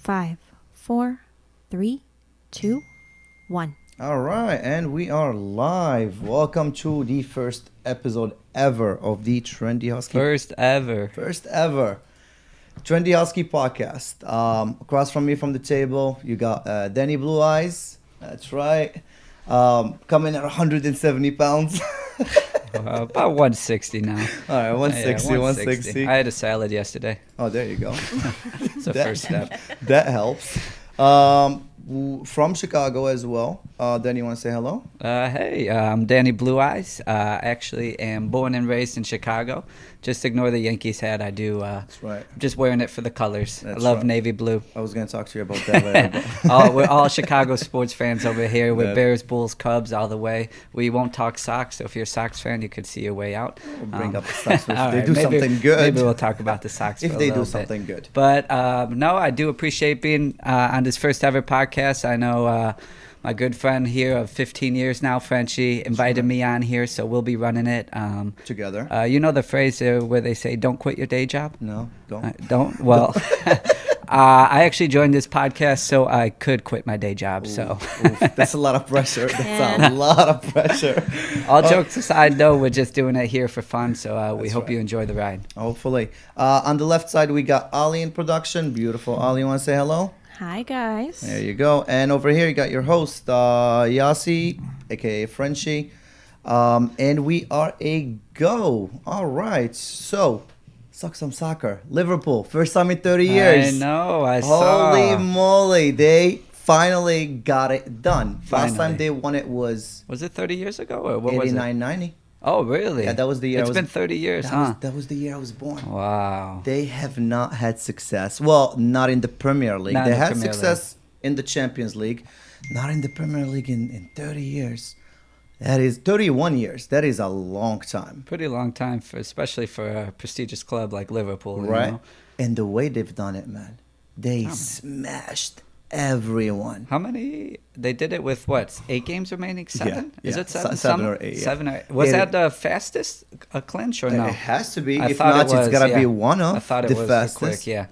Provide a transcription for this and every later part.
5, 4, 3, 2, 1. All right, and we are live. Welcome to the first episode ever of the Trendy Husky. First ever Trendy Husky Podcast. Across from me from the table, you got Danny Blue Eyes. That's right. Coming at 170 pounds. About 160 now. All right, 160, Yeah, 160. I had a salad yesterday. Oh, there you go. It's the first step. That helps. From Chicago as well. Danny, you want to say hello? Hey, I'm Danny Blue Eyes. Actually am born and raised in Chicago. Just ignore the Yankees hat. I do. That's right. I'm just wearing it for the colors. That's I love right. navy blue. I was going to talk to you about that later. We're all Chicago sports fans over here with That- Bears, Bulls, Cubs all the way. We won't talk Sox, so if you're a Sox fan, you could see your way out. We'll bring up the Sox if all they right, do maybe- something good. Maybe we'll talk about the Sox If for a they little do bit. something good. But no, I do appreciate being on this first ever podcast. I know my good friend here of 15 years now, Frenchie, invited me on here, so we'll be running it. Together. You know the phrase where they say, don't quit your day job? No, don't. Don't? Well, I actually joined this podcast so I could quit my day job. So Oof, that's a lot of pressure. That's a lot of pressure. all jokes aside, though, we're just doing it here for fun, so we That's hope right. you enjoy the ride. Hopefully. On the left side, we got Ali in production. Beautiful. Ali, you want to say hello? Hi, guys. There you go. And over here, you got your host, Yasi, a.k.a. Frenchie. And we are a go. All right. So, suck some soccer. Liverpool. First time in 30 years. I know, I saw. Holy moly. They finally got it done. Last time Finally. they won it was Was it 30 years ago, or what was it? 89-90. Oh, really? Yeah, that was the year I It's was- been 30 years, That, huh? that was the year I was born. Wow. They have not had success. Well, not in the Premier League. Not in They the had Premier success in the Champions League. Not in the Premier League in 30 years. That is 31 years. That is a long time. Pretty long time, especially for a prestigious club like Liverpool. you Right? know? And the way they've done it, man. They smashed everyone. How many? They did it with what? 8 games remaining? 7? Yeah, Is yeah. it 7? Seven or eight, yeah. 7 or 8. Was It- that the fastest clinch or no? It has to be. I If thought not, it was, it's got to be yeah. one of I thought it the was the fastest. quick, yeah.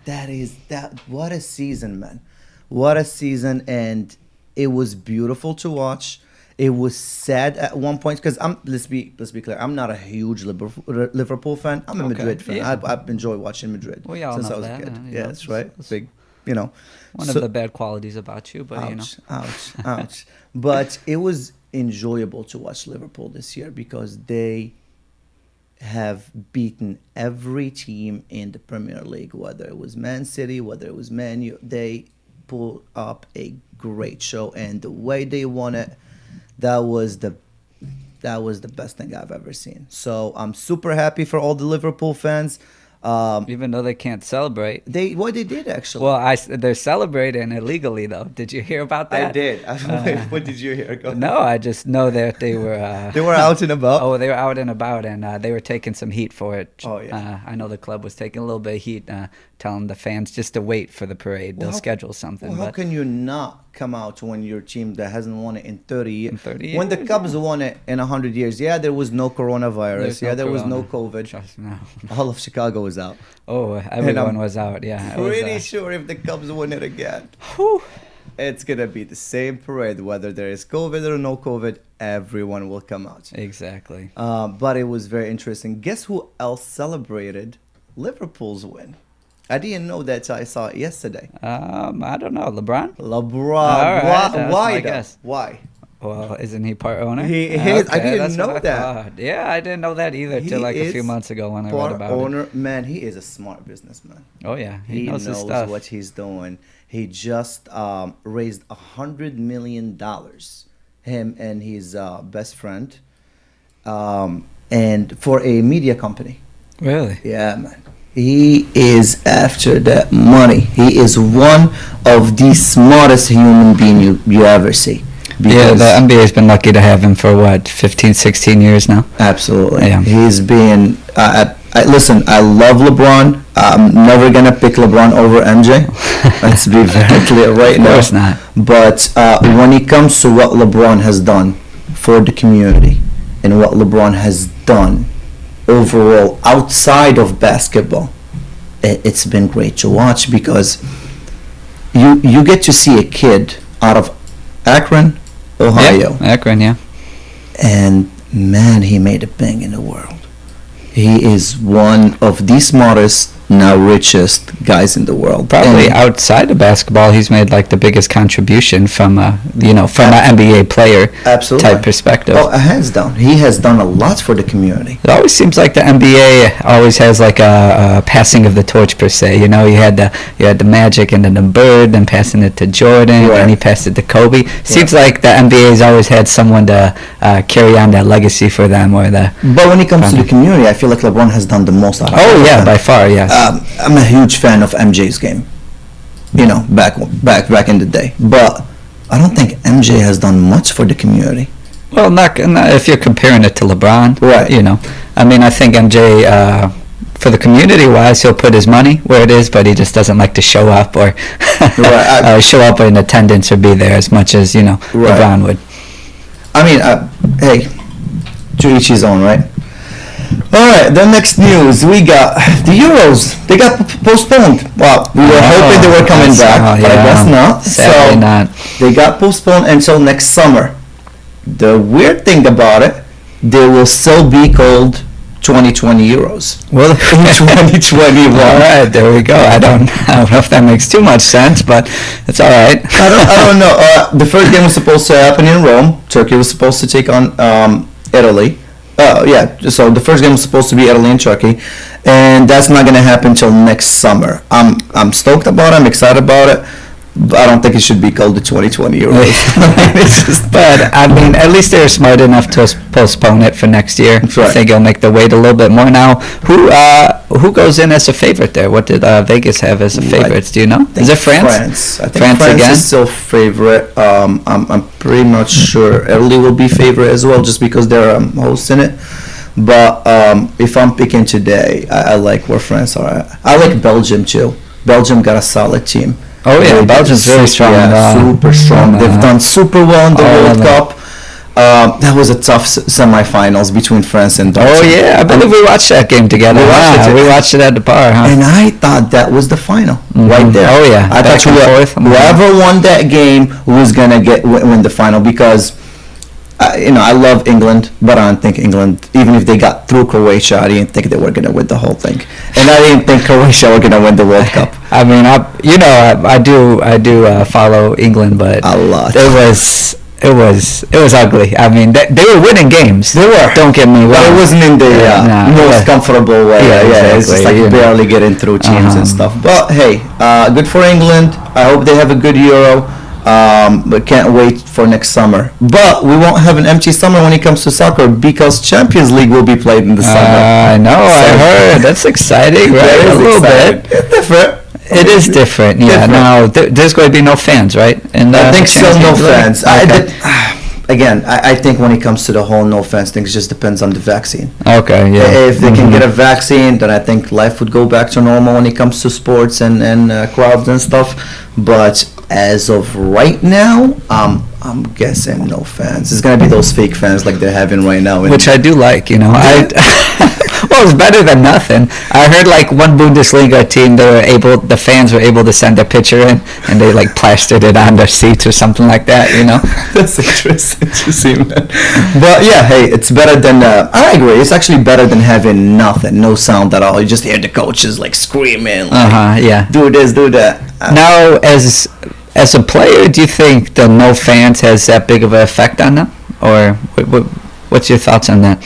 What a season, man. What a season. And it was beautiful to watch. It was sad at one point because let's be clear. I'm not a huge Liverpool fan. I'm a Okay, Madrid fan. yeah. I enjoy watching Madrid We all since know I was that, a kid. you Yeah, know, that's right. it's- Big, you know. One So- of the bad qualities about you, but you know. ouch. But it was enjoyable to watch Liverpool this year because they have beaten every team in the Premier League, whether it was Man City, whether it was Man U. They pulled up a great show, and the way they won it, that was the best thing I've ever seen. So I'm super happy for all the Liverpool fans. Even though they can't celebrate. They did actually. Well, they're celebrating illegally, though. Did you hear about that? I did. What did you hear? Go ahead. No, I just know that they were... They were out and about. Oh, they were out and about, and they were taking some heat for it. Oh, yeah. I know the club was taking a little bit of heat, telling the fans just to wait for the parade. They'll schedule something. Well, how but can you not come out when your team that hasn't won it in 30 years? In 30 When the years, Cubs won it in 100 years, yeah, there was no coronavirus. There's There was no corona. COVID. Trust me. All of Chicago was out. Oh, everyone was out, yeah. It was, Pretty sure if the Cubs win it again, whew. it's going to be the same parade. Whether there is COVID or no COVID, everyone will come out. Exactly. But it was very interesting. Guess who else celebrated Liverpool's win? I didn't know that. I saw it yesterday. I don't know. LeBron? LeBron. right, that's Why my though? guess. Why? Well, isn't he part owner? He is. I didn't that's know what I that. thought. Yeah, I didn't know that either till like a few months ago when I read Part about owner, man, he is a smart businessman. it. Oh, yeah. He knows his knows stuff. what he's doing. He just raised $100 million. Him and his best friend, and for a media company. Really? Yeah, man. He is after that money. He is one of the smartest human being you ever see. Yeah, Because- the NBA's been lucky to have him for what, 15, 16 years now? Absolutely. Yeah. He's been. Listen, I love LeBron. I'm never gonna pick LeBron over MJ. Let's be very clear right now. Of course not. But when it comes to what LeBron has done for the community and what LeBron has done overall outside of basketball, it's been great to watch because you get to see a kid out of Akron, Ohio. Yeah, Akron, yeah. And man, he made a bang in the world. He is one of the smartest, now richest guys in the world. Probably And outside of basketball, he's made like the biggest contribution from an NBA player absolutely type perspective. Oh, hands down, he has done a lot for the community. It always seems like the NBA always has like a passing of the torch per se. You had the Magic and then the Bird, then passing it to Jordan, Right. and he passed it to Kobe. Seems like the NBA's always had someone to carry on that legacy for them, or the. But when it comes to the community, I feel like LeBron has done the most out of Oh yeah, them. by far, yes. I'm a huge fan of MJ's game. Back in the day, but I don't think MJ has done much for the community. Well, not if you're comparing it to LeBron, Right. I mean, I think MJ, for the community-wise, he'll put his money where it is, but he just doesn't like to show up or show up in attendance or be there as much as LeBron would. I mean, hey, to each his own, right? All right, the next news, we got the Euros. They got postponed. Well, we were hoping they were coming back, but I guess not. Sadly not. They got postponed until next summer. The weird thing about it, they will still be called 2020 Euros. Well, in 2021. All right, there we go. I don't know if that makes too much sense, but it's all right. I don't know. The first game was supposed to happen in Rome. Turkey was supposed to take on Italy. So the first game was supposed to be Italy and Turkey, and that's not going to happen until next summer. I'm stoked about it. I'm excited about it. But I don't think it should be called the 2020 Euros. But I mean, at least they're smart enough to postpone it for next year. That's right. I think it'll make the wait a little bit more now. Who goes in as a favorite there? What did Vegas have as a favorites? Do you know? Is it France? I think France again? is still favorite. I'm pretty much sure Italy will be favorite as well, just because they're hosting it. But if I'm picking today, I like where France are at. I like Belgium too. Belgium got a solid team. Oh yeah, Belgium's very strong. Yeah, super strong. They've done super well in the World Cup. That was a tough semifinals between France and Belgium. Oh yeah, I believe we watched that game together. We watched it at the bar, huh? And I thought that was the final right there. Oh yeah, I thought whoever won that game was gonna win the final, because I love England, but I don't think England, even if they got through Croatia, I didn't think they were gonna win the whole thing, and I didn't think Croatia were gonna win the World Cup. I mean, I do follow England, but a lot. It was ugly. I mean, they were winning games. They were. Don't get me wrong. But it wasn't in the most comfortable way. Yeah, exactly. It's just like barely getting through teams and stuff. But hey, good for England. I hope they have a good Euro. But can't wait for next summer. But we won't have an empty summer when it comes to soccer, because Champions League will be played in the summer. I know. I heard. That's exciting, right? A little bit. It's different. It is different. Yeah. Now there's going to be no fans, right? I think still no fans. Okay. I think when it comes to the whole no fans thing, it just depends on the vaccine. Okay, yeah. If they can get a vaccine, then I think life would go back to normal when it comes to sports and crowds and stuff. But as of right now, I'm guessing no fans. It's gonna be those fake fans like they're having right now. Which I do like, Well, it's better than nothing. I heard like one Bundesliga team, the fans were able to send their picture in, and they like plastered it on their seats or something like that, That's interesting to see, man. But yeah, hey, it's better than. I agree. It's actually better than having nothing, no sound at all. You just hear the coaches like screaming, like, yeah. Do this, do that. Now, as a player, do you think the no fans has that big of an effect on them, or what's your thoughts on that?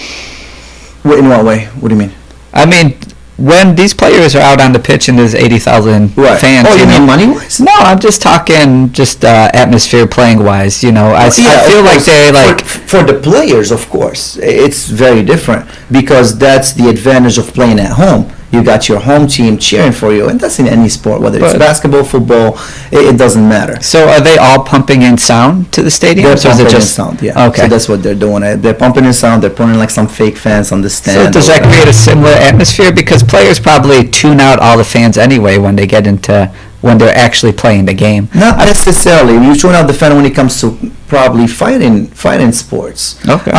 In what way? What do you mean? I mean, when these players are out on the pitch and there's 80,000 fans. Oh, you mean money-wise? No, I'm just talking atmosphere playing-wise. I feel like they like for the players, of course, it's very different, because that's the advantage of playing at home. You got your home team cheering for you, and that's in any sport, whether it's basketball, football, it doesn't matter. So are they all pumping in sound to the stadium? They're pumping in sound, yeah. Okay. So that's what they're doing. They're pumping in sound. They're putting like some fake fans on the stand. So does that create a similar atmosphere? Because players probably tune out all the fans anyway when they're actually playing the game. Not necessarily. You tune out the fan when it comes to probably fighting sports. Okay.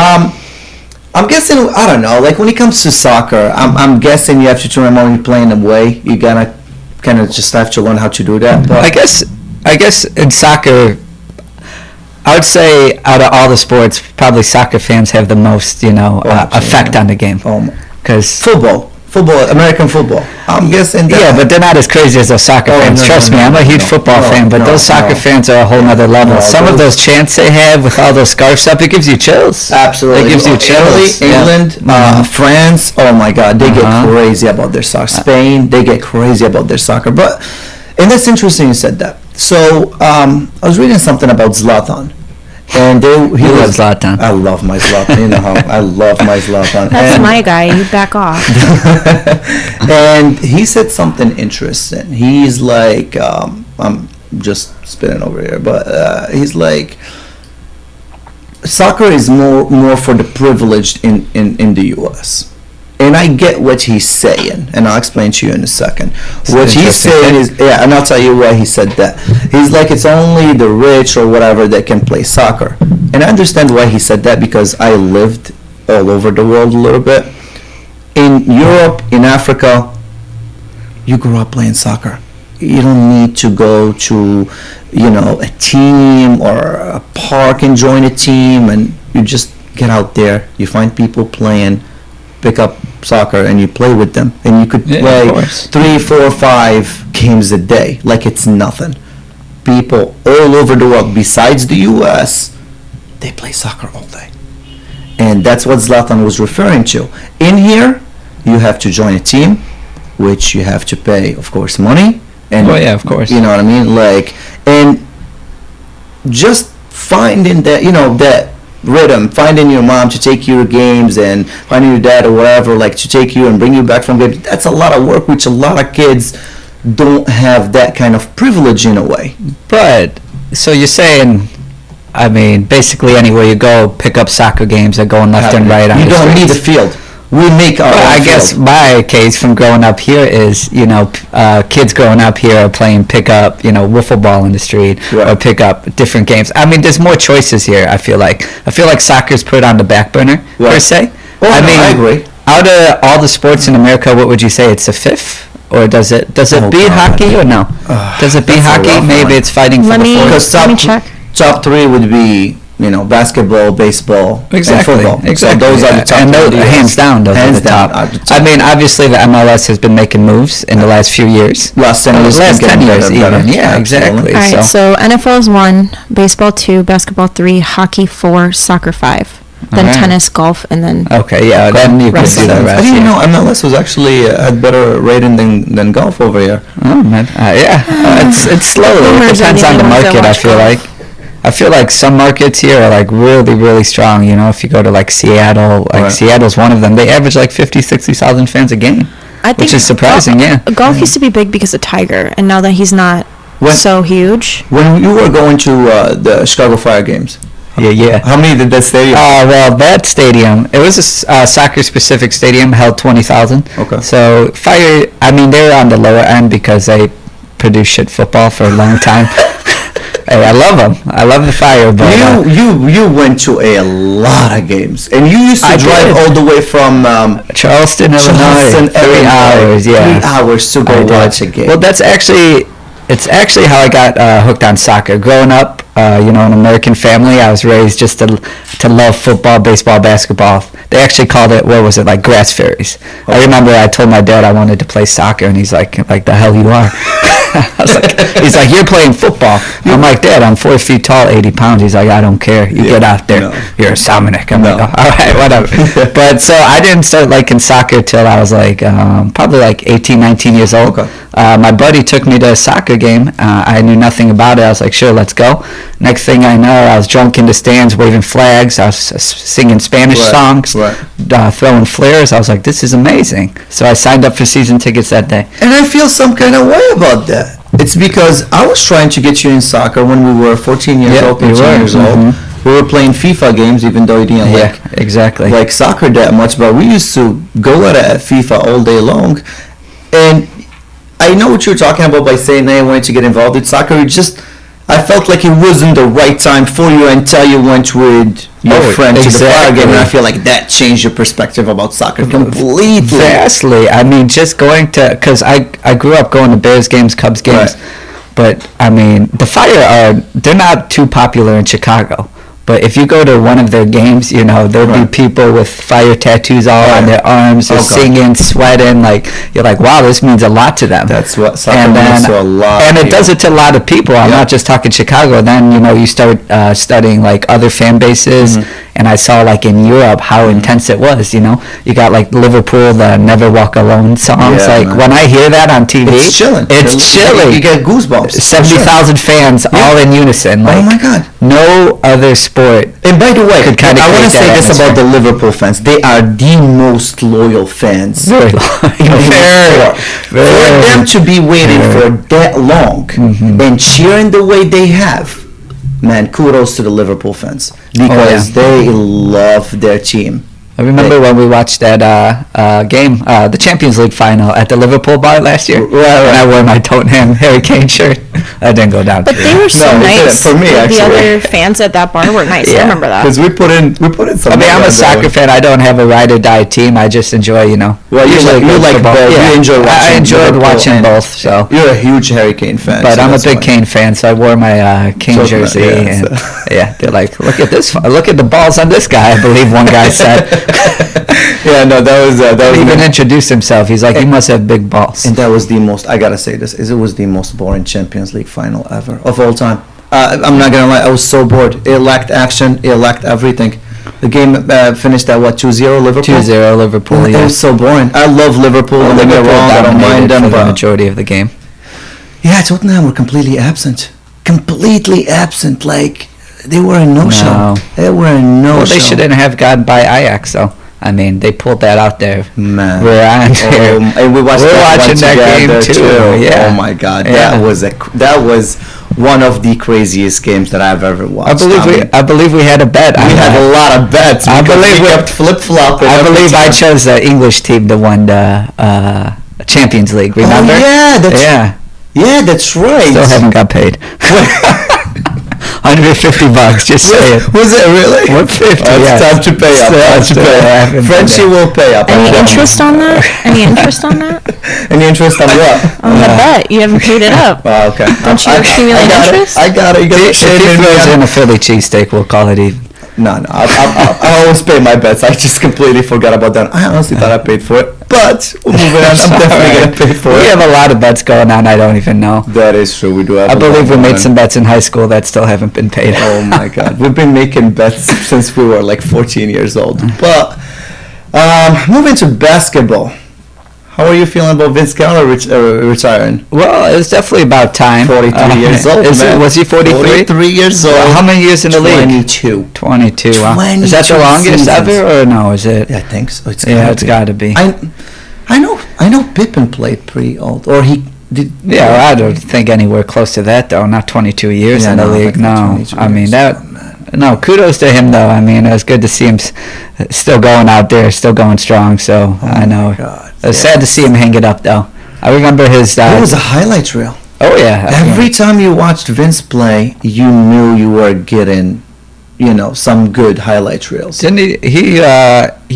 I'm guessing, I don't know, like when it comes to soccer, I'm guessing you have to turn them on when you're playing away. You gotta kind of just have to learn how to do that. But I guess I guess in soccer, I would say out of all the sports, probably soccer fans have the most, effect on the game. Because football, American football. I'm guessing. Yeah, but they're not as crazy as those soccer fans. Trust me, I'm a huge football fan, but those soccer fans are a whole nother level. Some of those chants they have with all those scarves up, it gives you chills. Absolutely. It gives you chills. Italy, England, France, oh my God, they get crazy about their soccer. Spain, they get crazy about their soccer. And that's interesting you said that. So I was reading something about Zlatan. And he loves Zlatan. I love my Zlatan. You know how I love my Zlatan. That's my guy. You back off. And he said something interesting. He's like, I'm just spitting over here, but he's like, soccer is more for the privileged in the U.S. And I get what he's saying, and I'll explain to you in a second. What he's saying is, and I'll tell you why he said that. He's like, it's only the rich or whatever that can play soccer. And I understand why he said that, because I lived all over the world a little bit. In Europe, in Africa, you grew up playing soccer. You don't need to go to, a team or a park and join a team, and you just get out there. You find people playing, pick up soccer, and you play with them, and you could play 3, 4, 5 games a day like it's nothing. People all over the world besides the US, they play soccer all day, and that's what Zlatan was referring to. In here, you have to join a team, which you have to pay, of course, money, and of course, you know what I mean, and just finding that, that rhythm, finding your mom to take you to games, and finding your dad or whatever, to take you and bring you back from games. That's a lot of work, which a lot of kids don't have that kind of privilege in a way. But, so you're saying, I mean, basically anywhere you go, pick up soccer games are going left and right on the streets. You don't need a field. We make our own I guess my case from growing up here is, kids growing up here are playing pick-up, wiffle ball in the street, or pick up different games. I mean, there's more choices here, I feel like. I feel like soccer's put on the back burner, per se. I agree. Out of all the sports in America, what would you say? It's the fifth? Or does it beat hockey or no? Does it beat hockey? Maybe it's fighting for the fourth. Let me check. Top 3 would be, basketball, baseball, and football. Exactly. So those are the top. And hands down, those are the top. I mean, obviously the MLS has been making moves in the last few years. Last 10 years even. Yeah, exactly. All right, so NFL is 1, baseball 2, basketball 3, hockey 4, soccer 5. Then tennis, golf, and then then you could do the rest. I didn't know MLS was actually had better rating than golf over here. Oh man, it's slowly. It depends on the market. I feel like some markets here are really, really strong. If you go to Seattle, Seattle's one of them. They average 50, 60,000 fans a game, which is surprising. Golf used to be big because of Tiger, and now that he's not so huge. When you were going to the Chicago Fire games. Yeah. How many did that stadium? Well, that stadium, it was a soccer-specific stadium, held 20,000. Okay. So Fire, I mean, they were on the lower end because they produced shit football for a long time. Hey, I love them. I love the Fire. But you went to a lot of games, and you used to drive all the way from Charleston, Illinois. 3 hours. Yeah, 3 hours to go watch a game. Well, it's actually how I got hooked on soccer. Growing up, an American family, I was raised just to love football, baseball, basketball. They actually called it, grass fairies. Oh. I remember I told my dad I wanted to play soccer, and he's like the hell you are. He's like, you're playing football. I'm like, Dad, I'm 4 feet tall, 80 pounds. He's like, I don't care. You get out there. No. You're a Salmonik. I'm like, all right, whatever. But so I didn't start liking soccer till I was probably 18, 19 years old. Okay. My buddy took me to a soccer game. I knew nothing about it. I was like, sure, let's go. Next thing I know, I was drunk in the stands, waving flags. I was singing Spanish songs, throwing flares. I was like, this is amazing. So I signed up for season tickets that day. And I feel some kind of way about that. It's because I was trying to get you in soccer when we were 14 years old, 15 years old. We were playing FIFA games, even though you didn't like soccer that much. But we used to go at FIFA all day long. And I know what you're talking about by saying that I wanted to get involved in soccer. I felt like it wasn't the right time for you until you went with your friend to the Fire game, and I feel like that changed your perspective about soccer completely. Vastly. I mean, just going to, because I grew up going to Bears games, Cubs games. But I mean, the Fire they're not too popular in Chicago. But if you go to one of their games, you know, there'll be people with fire tattoos all on their arms, or singing, sweating. Like, you're like, wow, this means a lot to them. That's what soccer means to a lot. And it does it to a lot of people. I'm not just talking Chicago. Then, you know, you start studying like other fan bases. And I saw like in Europe how intense it was, you know. You got like Liverpool, the Never Walk Alone songs. When I hear that on TV, it's chilling. It's chilling. You get goosebumps. 70,000 fans all in unison. Like, oh my God. No other sport. And by the way, I want to say this about the Liverpool fans. They are the most loyal fans. Very loyal. For them to be waiting for that long and cheering the way they have, man, kudos to the Liverpool fans because they love their team. I remember when we watched that game, the Champions League final at the Liverpool bar last year. And I wore my Tottenham Harry Kane shirt. That didn't go down. But they were so nice. For me, actually. The other fans at that bar were nice. I remember that. Because we put in some. I mean, I'm a soccer fan. I don't have a ride or die team. I just enjoy, you know. Well, you like both. Yeah. You enjoy watching. I enjoyed watching both. So you're a huge Harry Kane fan. But I'm a big Kane fan, so I wore my Kane jersey. And they're like, look at this. Look at the balls on this guy. I believe one guy said. Yeah, no, that was he even introduced himself. He's like, you must have big balls. And that was the most. I gotta say this. It was the most boring Champions League final ever of all time. I'm not gonna lie. I was so bored. It lacked action. It lacked everything. The game finished at what, 2-0 Liverpool? 2-0 Liverpool. It was so boring. I love Liverpool. Don't get me wrong. I don't mind them, but the majority of the game. Yeah, Tottenham were completely absent. Completely absent. Like they were a no-show. They were a no-show. Well, they shouldn't have gotten by Ajax, though. I mean, they pulled that out there. Man, we're on here. And we're watching that game too. Yeah. Oh my God, that was one of the craziest games that I've ever watched. I believe we had a bet. We had a lot of bets. I believe we kept flip-flopping. I believe I chose the English team to win the Champions League. Remember? Oh yeah, that's right. Still haven't got paid. $150, just say it. Was it really? $150. It's time to pay up. Frenchie will pay up. Any interest on that? Any interest on that? Any interest on what? On the bet. You haven't paid it up. Oh, okay. Don't you accumulate interest? I got it. If he throws in a Philly cheesesteak, we'll call it even. No. I always pay my bets. I just completely forgot about that. I honestly thought I paid for it. But we're moving on. I'm definitely going to pay for it. We have a lot of bets going on. I don't even know. That is true. We do have I believe we made some bets in high school that still haven't been paid. Oh, my God. We've been making bets since we were like 14 years old. But moving to basketball. How are you feeling about Vince Gale retiring? Well, it's definitely about time. 43 years old, man. Was he 43? 43 years old. How many years in the league? 22. 22. Wow. Is that the longest ever, or no? Is it? Yeah, I think so. It's got to be. I know Pippen played pretty old, or he did. Yeah, well, I don't think anywhere close to that though. Not 22 years in the league. No, I mean that. No, kudos to him though. I mean, it was good to see him still going out there, still going strong. So I know. It was sad to see him hang it up though. I remember his. It was a highlight reel. Oh yeah. Every time you watched Vince play, you knew you were getting, some good highlight reels. Didn't he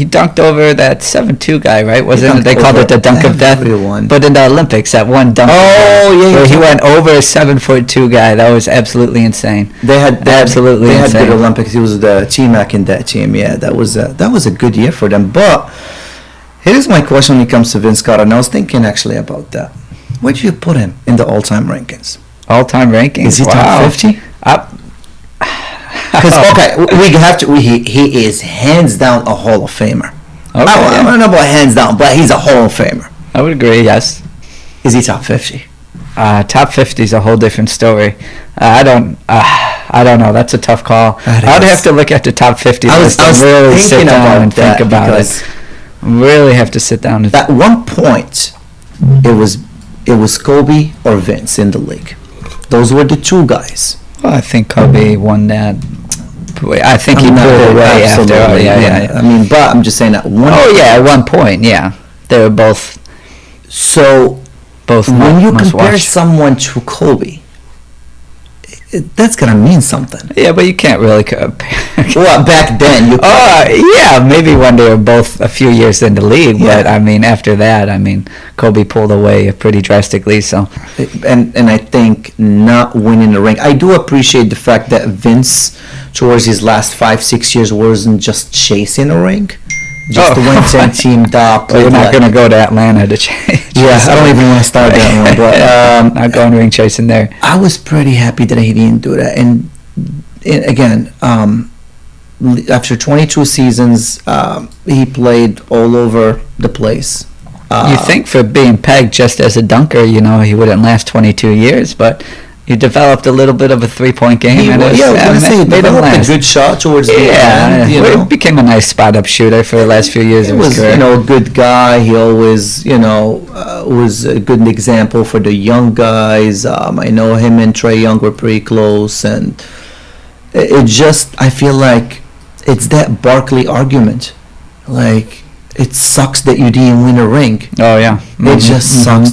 dunked over that 7'2" guy, right? Wasn't it? They called it the dunk of death. But in the Olympics, that one dunk. Oh yeah. Where he went over a 7'2" guy. That was absolutely insane. They had good Olympics. He was the T-Mac in that team. Yeah, that was a good year for them. But here's my question when it comes to Vince Carter. And I was thinking actually about that. Where do you put him in the all-time rankings? All-time rankings? Is he top 50? Because we have to. He is hands down a Hall of Famer. Okay, I don't know about hands down, but he's a Hall of Famer. I would agree. Yes. Is he top 50? Top 50 is a whole different story. I don't know. That's a tough call. I'd have to look at the top 50 list and really sit down and think about it. Really have to sit down. At one point, it was Kobe or Vince in the league. Those were the two guys. Well, I think Kobe won that. I think he pulled away after. Yeah. I mean, but I'm just saying that one. Oh yeah, at one point, yeah, they were both. So, when you compare someone to Kobe, that's gonna mean something. Yeah, but you can't really compare. Well, back then, you. Yeah, maybe when they were both a few years in the league, but I mean, after that, I mean, Kobe pulled away pretty drastically. So, and I think not winning the ring. I do appreciate the fact that Vince, towards his last 5-6 years, wasn't just chasing a ring. Just went and teamed up. Well, you're not going to go to Atlanta to chase. Yeah, I don't even want to start that one. But not going ring chasing there. I was pretty happy that he didn't do that. And again, after 22 seasons, he played all over the place. You think for being pegged just as a dunker, you know, he wouldn't last 22 years, but he developed a little bit of a three-point game. He developed a good shot towards the end. He became a nice spot-up shooter for the last few years of his career. He was, a good guy. He always, was a good example for the young guys. I know him and Trae Young were pretty close, and I feel like it's that Barkley argument. Like, it sucks that you didn't win a ring. Oh, yeah. Mm-hmm. It just sucks.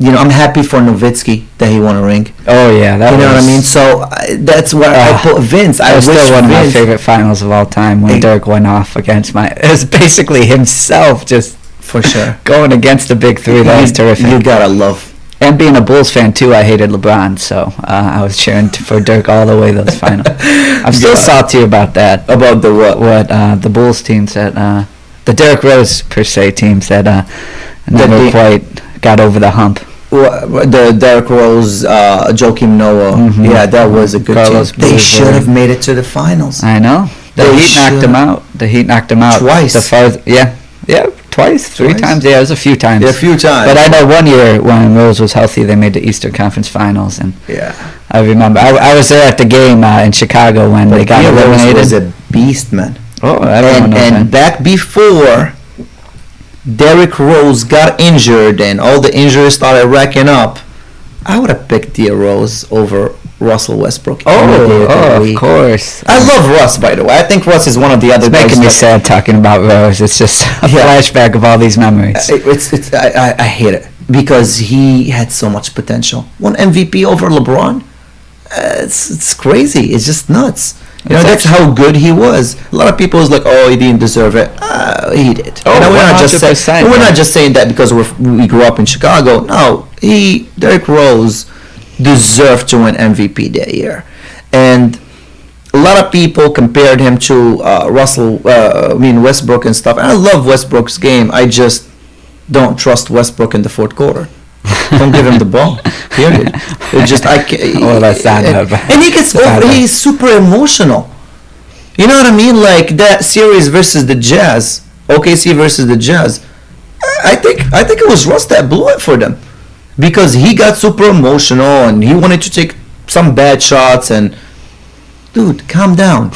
I'm happy for Nowitzki that he won a ring. Oh, yeah. Know what I mean? So that's where I put Vince. That was still one of my favorite finals of all time when Dirk went off against it was basically himself just for sure going against the big three. That was terrific. You gotta love. And being a Bulls fan, too, I hated LeBron, so I was cheering for Dirk all the way those finals. I'm still salty about that. About the what? What the Bulls teams that, the Derrick Rose, per se, teams that never quite got over the hump. The Derrick Rose, Joakim Noah, that was a good Carlos team. They should have made it to the finals. I know. The Heat knocked them out. Twice. Twice, three times. Yeah, it was a few times. Yeah, a few times. But I know one year when Rose was healthy, they made the Eastern Conference Finals, and I remember I was there at the game in Chicago when they got eliminated. Rose was a beast, man. Oh, I don't know. And back before Derrick Rose got injured and all the injuries started racking up, I would have picked D. Rose over Russell Westbrook. Of course. I love Russ, by the way. I think Russ is one of the other guys. It's making me sad talking about Rose. It's just a flashback of all these memories. I hate it because he had so much potential. One MVP over LeBron. It's crazy. It's just nuts. That's how good he was. A lot of people is like, oh, he didn't deserve it. He did. We're not just saying that because we grew up in Chicago. No, Derrick Rose deserved to win MVP that year, and a lot of people compared him to Westbrook and stuff. And I love Westbrook's game. I just don't trust Westbrook in the fourth quarter. Don't give him the ball. Period. It just I can't. Well, that's not. And he gets over. He's super emotional. You know what I mean? Like that series versus the Jazz, OKC versus the Jazz. I think it was Russ that blew it for them because he got super emotional and he wanted to take some bad shots and. Dude, calm down.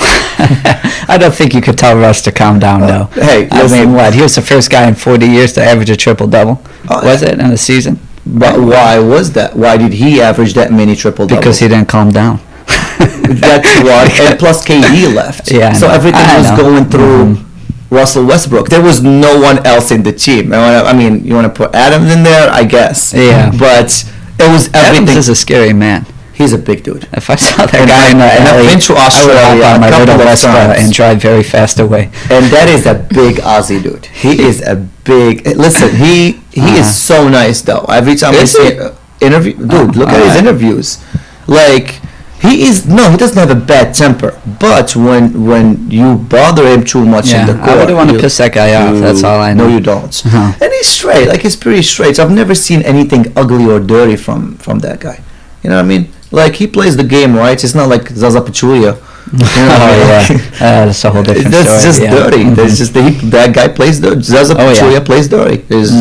I don't think you could tell Russ to calm down, though. Hey, I mean, what? He was the first guy in 40 years to average a triple-double. Was it in a season? But why was that? Why did he average that many triple-doubles? Because he didn't calm down. That's why. And plus KD left. Yeah, so everything was going through Russell Westbrook. There was no one else in the team. I mean, you want to put Adams in there? I guess. Yeah. But it was everything. Adams is a scary man. He's a big dude. If I saw that guy in the alley, I've been to Australia I would hop on my little Vespa and drive very fast away. And that is a big Aussie dude. He is a big. Listen, he is so nice though. Every time I see interview, dude, look at his interviews. Like he doesn't have a bad temper. But when you bother him too much in the court, I wouldn't want to piss that guy off. That's all I know. No, you don't. And he's straight. Like he's pretty straight. So I've never seen anything ugly or dirty from that guy. You know what I mean? Like he plays the game right. It's not like Zaza Pachulia. That's a whole different story. That's just dirty. That's just that guy plays dirty. Zaza Pachulia plays dirty. There's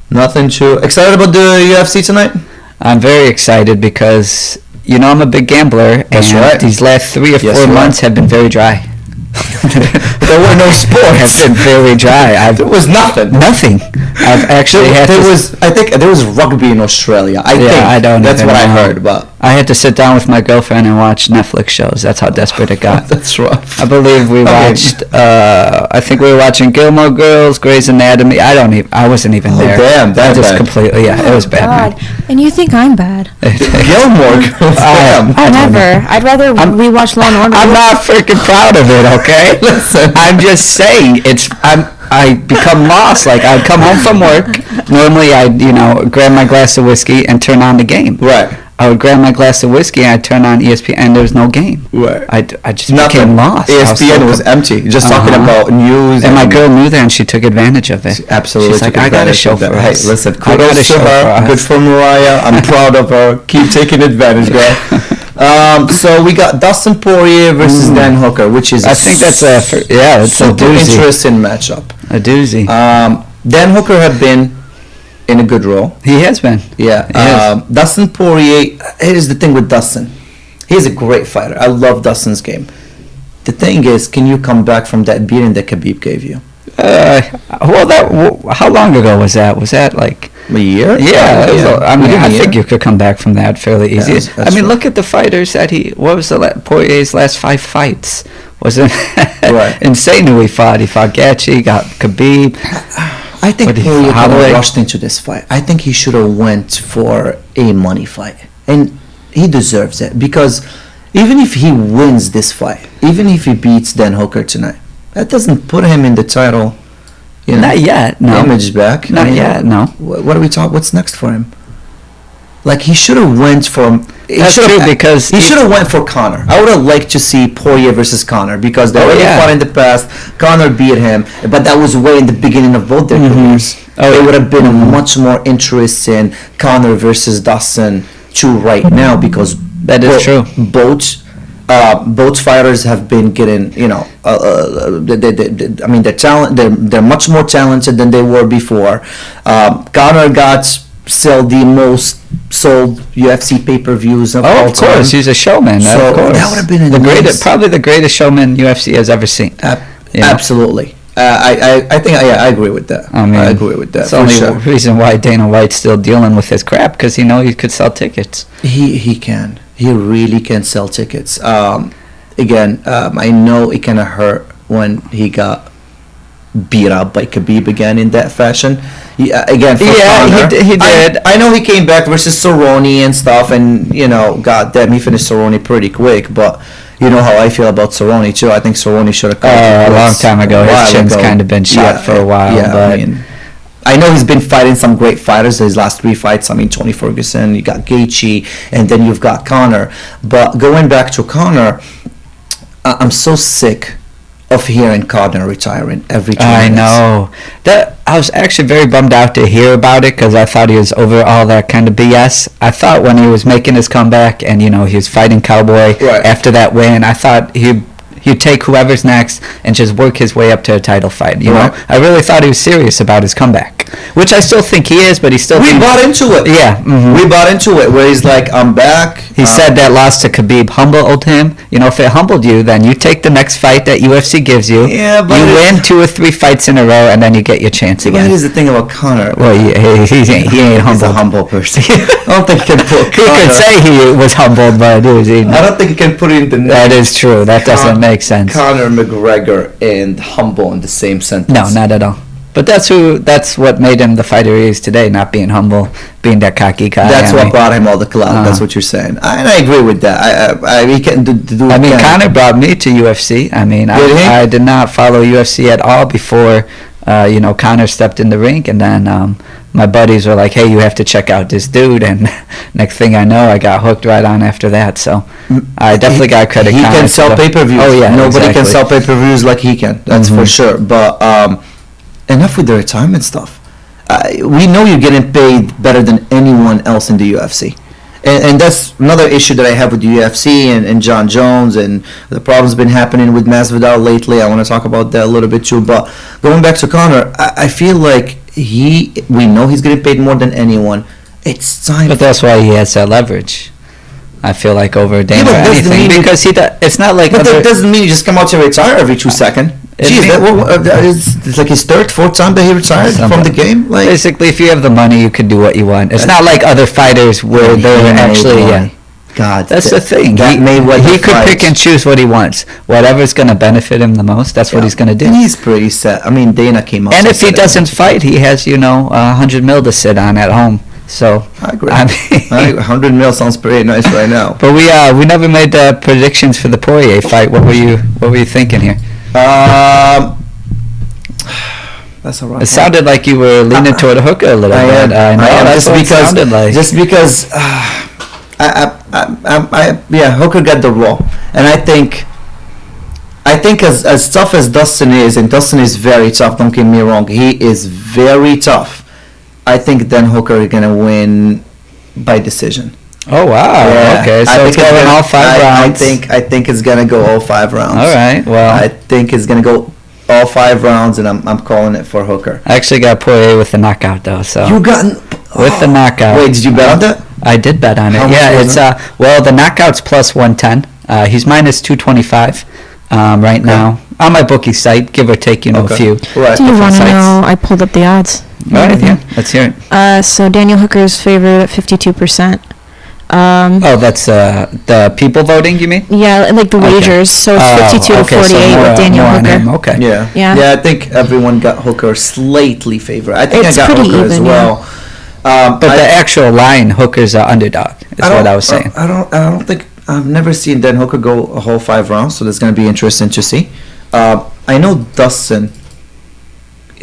nothing too excited about the UFC tonight. I'm very excited because I'm a big gambler. That's right. These last 3 or 4 months have been very dry. There were no sports. Have been very dry. There was nothing. Nothing. I've actually I think there was rugby in Australia. I think I don't. That's what I heard. But I had to sit down with my girlfriend and watch Netflix shows. That's how desperate it got. That's rough. I believe we watched. I think we were watching Gilmore Girls, Grey's Anatomy. I wasn't even there. Damn, that just bad. Completely. Yeah, it was bad. God. Man. And you think I'm bad? Gilmore Girls. Never. I'd rather rewatch Law and Order. I'm not freaking proud of it. Okay. Listen, I'm just saying I become lost. Like I'd come home from work. Normally I'd grab my glass of whiskey and turn on the game. Right. I would grab my glass of whiskey and I'd turn on ESPN and there was no game. Right. I just became lost. ESPN was empty. Just talking about news. And my girl knew that and she took advantage of it. Absolutely. She's like, I got a show for us. Hey, listen, kudos to her. Good for Mariah. I'm proud of her. Keep taking advantage, girl. So we got Dustin Poirier versus Dan Hooker, which is I think that's a super interesting matchup. A doozy. Dan Hooker had been in a good role. He has been. Yeah. Dustin Poirier, here's the thing with Dustin. He's a great fighter. I love Dustin's game. The thing is, can you come back from that beating that Khabib gave you? How long ago was that? Was that like a year? Yeah. I think you could come back from that fairly easy. That's look at the fighters that what was Poirier's last 5 fights? Wasn't insane who he fought? He fought Gaethje, got Khabib. I think Poirier kind of rushed into this fight. I think he should have went for a money fight, and he deserves it because even if he wins this fight, even if he beats Dan Hooker tonight, that doesn't put him in the title. Not yet. No. Image back. Not yet. No. What are we talking? What's next for him? Like he should have went for. That's true because he should have went for Conor. I would have liked to see Poirier versus Conor because they already fought in the past. Conor beat him, but that was way in the beginning of both their careers. It would have been a much more interesting Conor versus Dustin 2 right now because that is true. Both fighters have been getting, they're talent. They're much more talented than they were before. Conor got still the most sold UFC pay-per-views of all time. Of course, he's a showman. So of course. That would have been probably the greatest showman UFC has ever seen. Absolutely. I think I agree with that. I agree with that. That's the only reason why Dana White's still dealing with his crap because he could sell tickets. He can. He really can sell tickets. Again, I know it kind of hurt when he got beat up by Khabib again in that fashion. Again, for Conor, he did. I know he came back versus Cerrone and stuff, and goddamn, he finished Cerrone pretty quick. But you know how I feel about Cerrone too. I think Cerrone should have come a long time ago. His chin's kind of been shot for a while. Yeah, but I know he's been fighting some great fighters. His last 3 fights, Tony Ferguson, you got Gaethje, and then you've got Conor. But going back to Conor, I'm so sick of hearing Conor retiring every 2 minutes. I know. I was actually very bummed out to hear about it because I thought he was over all that kind of BS. I thought when he was making his comeback and, he was fighting Cowboy after that win, I thought he'd take whoever's next and just work his way up to a title fight. You know, I really thought he was serious about his comeback, which I still think he is. But he still bought into it. Yeah, we bought into it. Where he's like, I'm back. He said that loss to Khabib humbled him. If it humbled you, then you take the next fight that UFC gives you. Yeah, but you win 2 or 3 fights in a row, and then you get your chance again. But here's the thing about Conor. Well, he ain't humble. He's a humble person. I don't think he can put. He could say he was humbled, but I don't think he can put it in the. That is true. That doesn't make sense. Conor McGregor and humble in the same sentence. No, not at all. But that's what made him the fighter he is today, not being humble, being that cocky guy. That's what brought him all the clout. That's what you're saying. And I agree with that. He can't do Conor brought me to UFC. I did not follow UFC at all before, Conor stepped in the ring. And then my buddies were like, hey, you have to check out this dude. And next thing I know, I got hooked right on after that. So I definitely got credit. He can sell pay-per-views. Oh, yeah. Nobody can sell pay-per-views like he can. That's for sure. But enough with the retirement stuff. We know you're getting paid better than anyone else in the UFC. And that's another issue that I have with the UFC and Jon Jones and the problems been happening with Masvidal lately. I want to talk about that a little bit too. But going back to Conor, I feel like we know he's getting paid more than anyone. It's time. But that's why he has that leverage. I feel like over Dana or anything because it's not like. But that doesn't mean you just come out to retire every 2 seconds. Jeez, it's like his 3rd, 4th time that he retired from the game. Like, basically, if you have the money, you can do what you want. It's not like other fighters where they're actually. God, that's the thing. He could pick and choose what he wants. Whatever's going to benefit him the most, that's what he's going to do. And he's pretty set. I mean, Dana came up. And if he doesn't fight, he has, $100 million to sit on at home. So I agree. I mean, 100 mil sounds pretty nice right now. But we never made predictions for the Poirier fight. What were you thinking here? That's all right. It sounded like you were leaning toward Hooker a little bit. I know. That's what it sounded like. Just because, Hooker got the raw, and I think as tough as Dustin is, and Dustin is very tough. Don't get me wrong, he is very tough. I think then Hooker is gonna win by decision. Oh wow! Yeah. Okay, so it's going all 5 rounds. I think it's gonna go all 5 rounds. All right. Well, I think it's gonna go all 5 rounds, and I'm calling it for Hooker. I actually got Poirier with the knockout though. So you got with the knockout. Wait, did you bet on that? I did bet on it. It's the knockout's plus 110. He's minus 225 right now on my bookie site, give or take a few. Right. Do you want to know? I pulled up the odds. All right, yeah, let's hear it. So Daniel Hooker's favored at 52%. That's the people voting, you mean? Yeah, like the wagers. So it's 52 to 48 with Daniel Hooker. Okay. Yeah. I think everyone got Hooker slightly favored. I think I got Hooker even, as well. Yeah. But the actual line, Hooker's an underdog. Is what I was saying. I don't think I've never seen Dan Hooker go a whole 5 rounds, so that's going to be interesting to see. I know Dustin.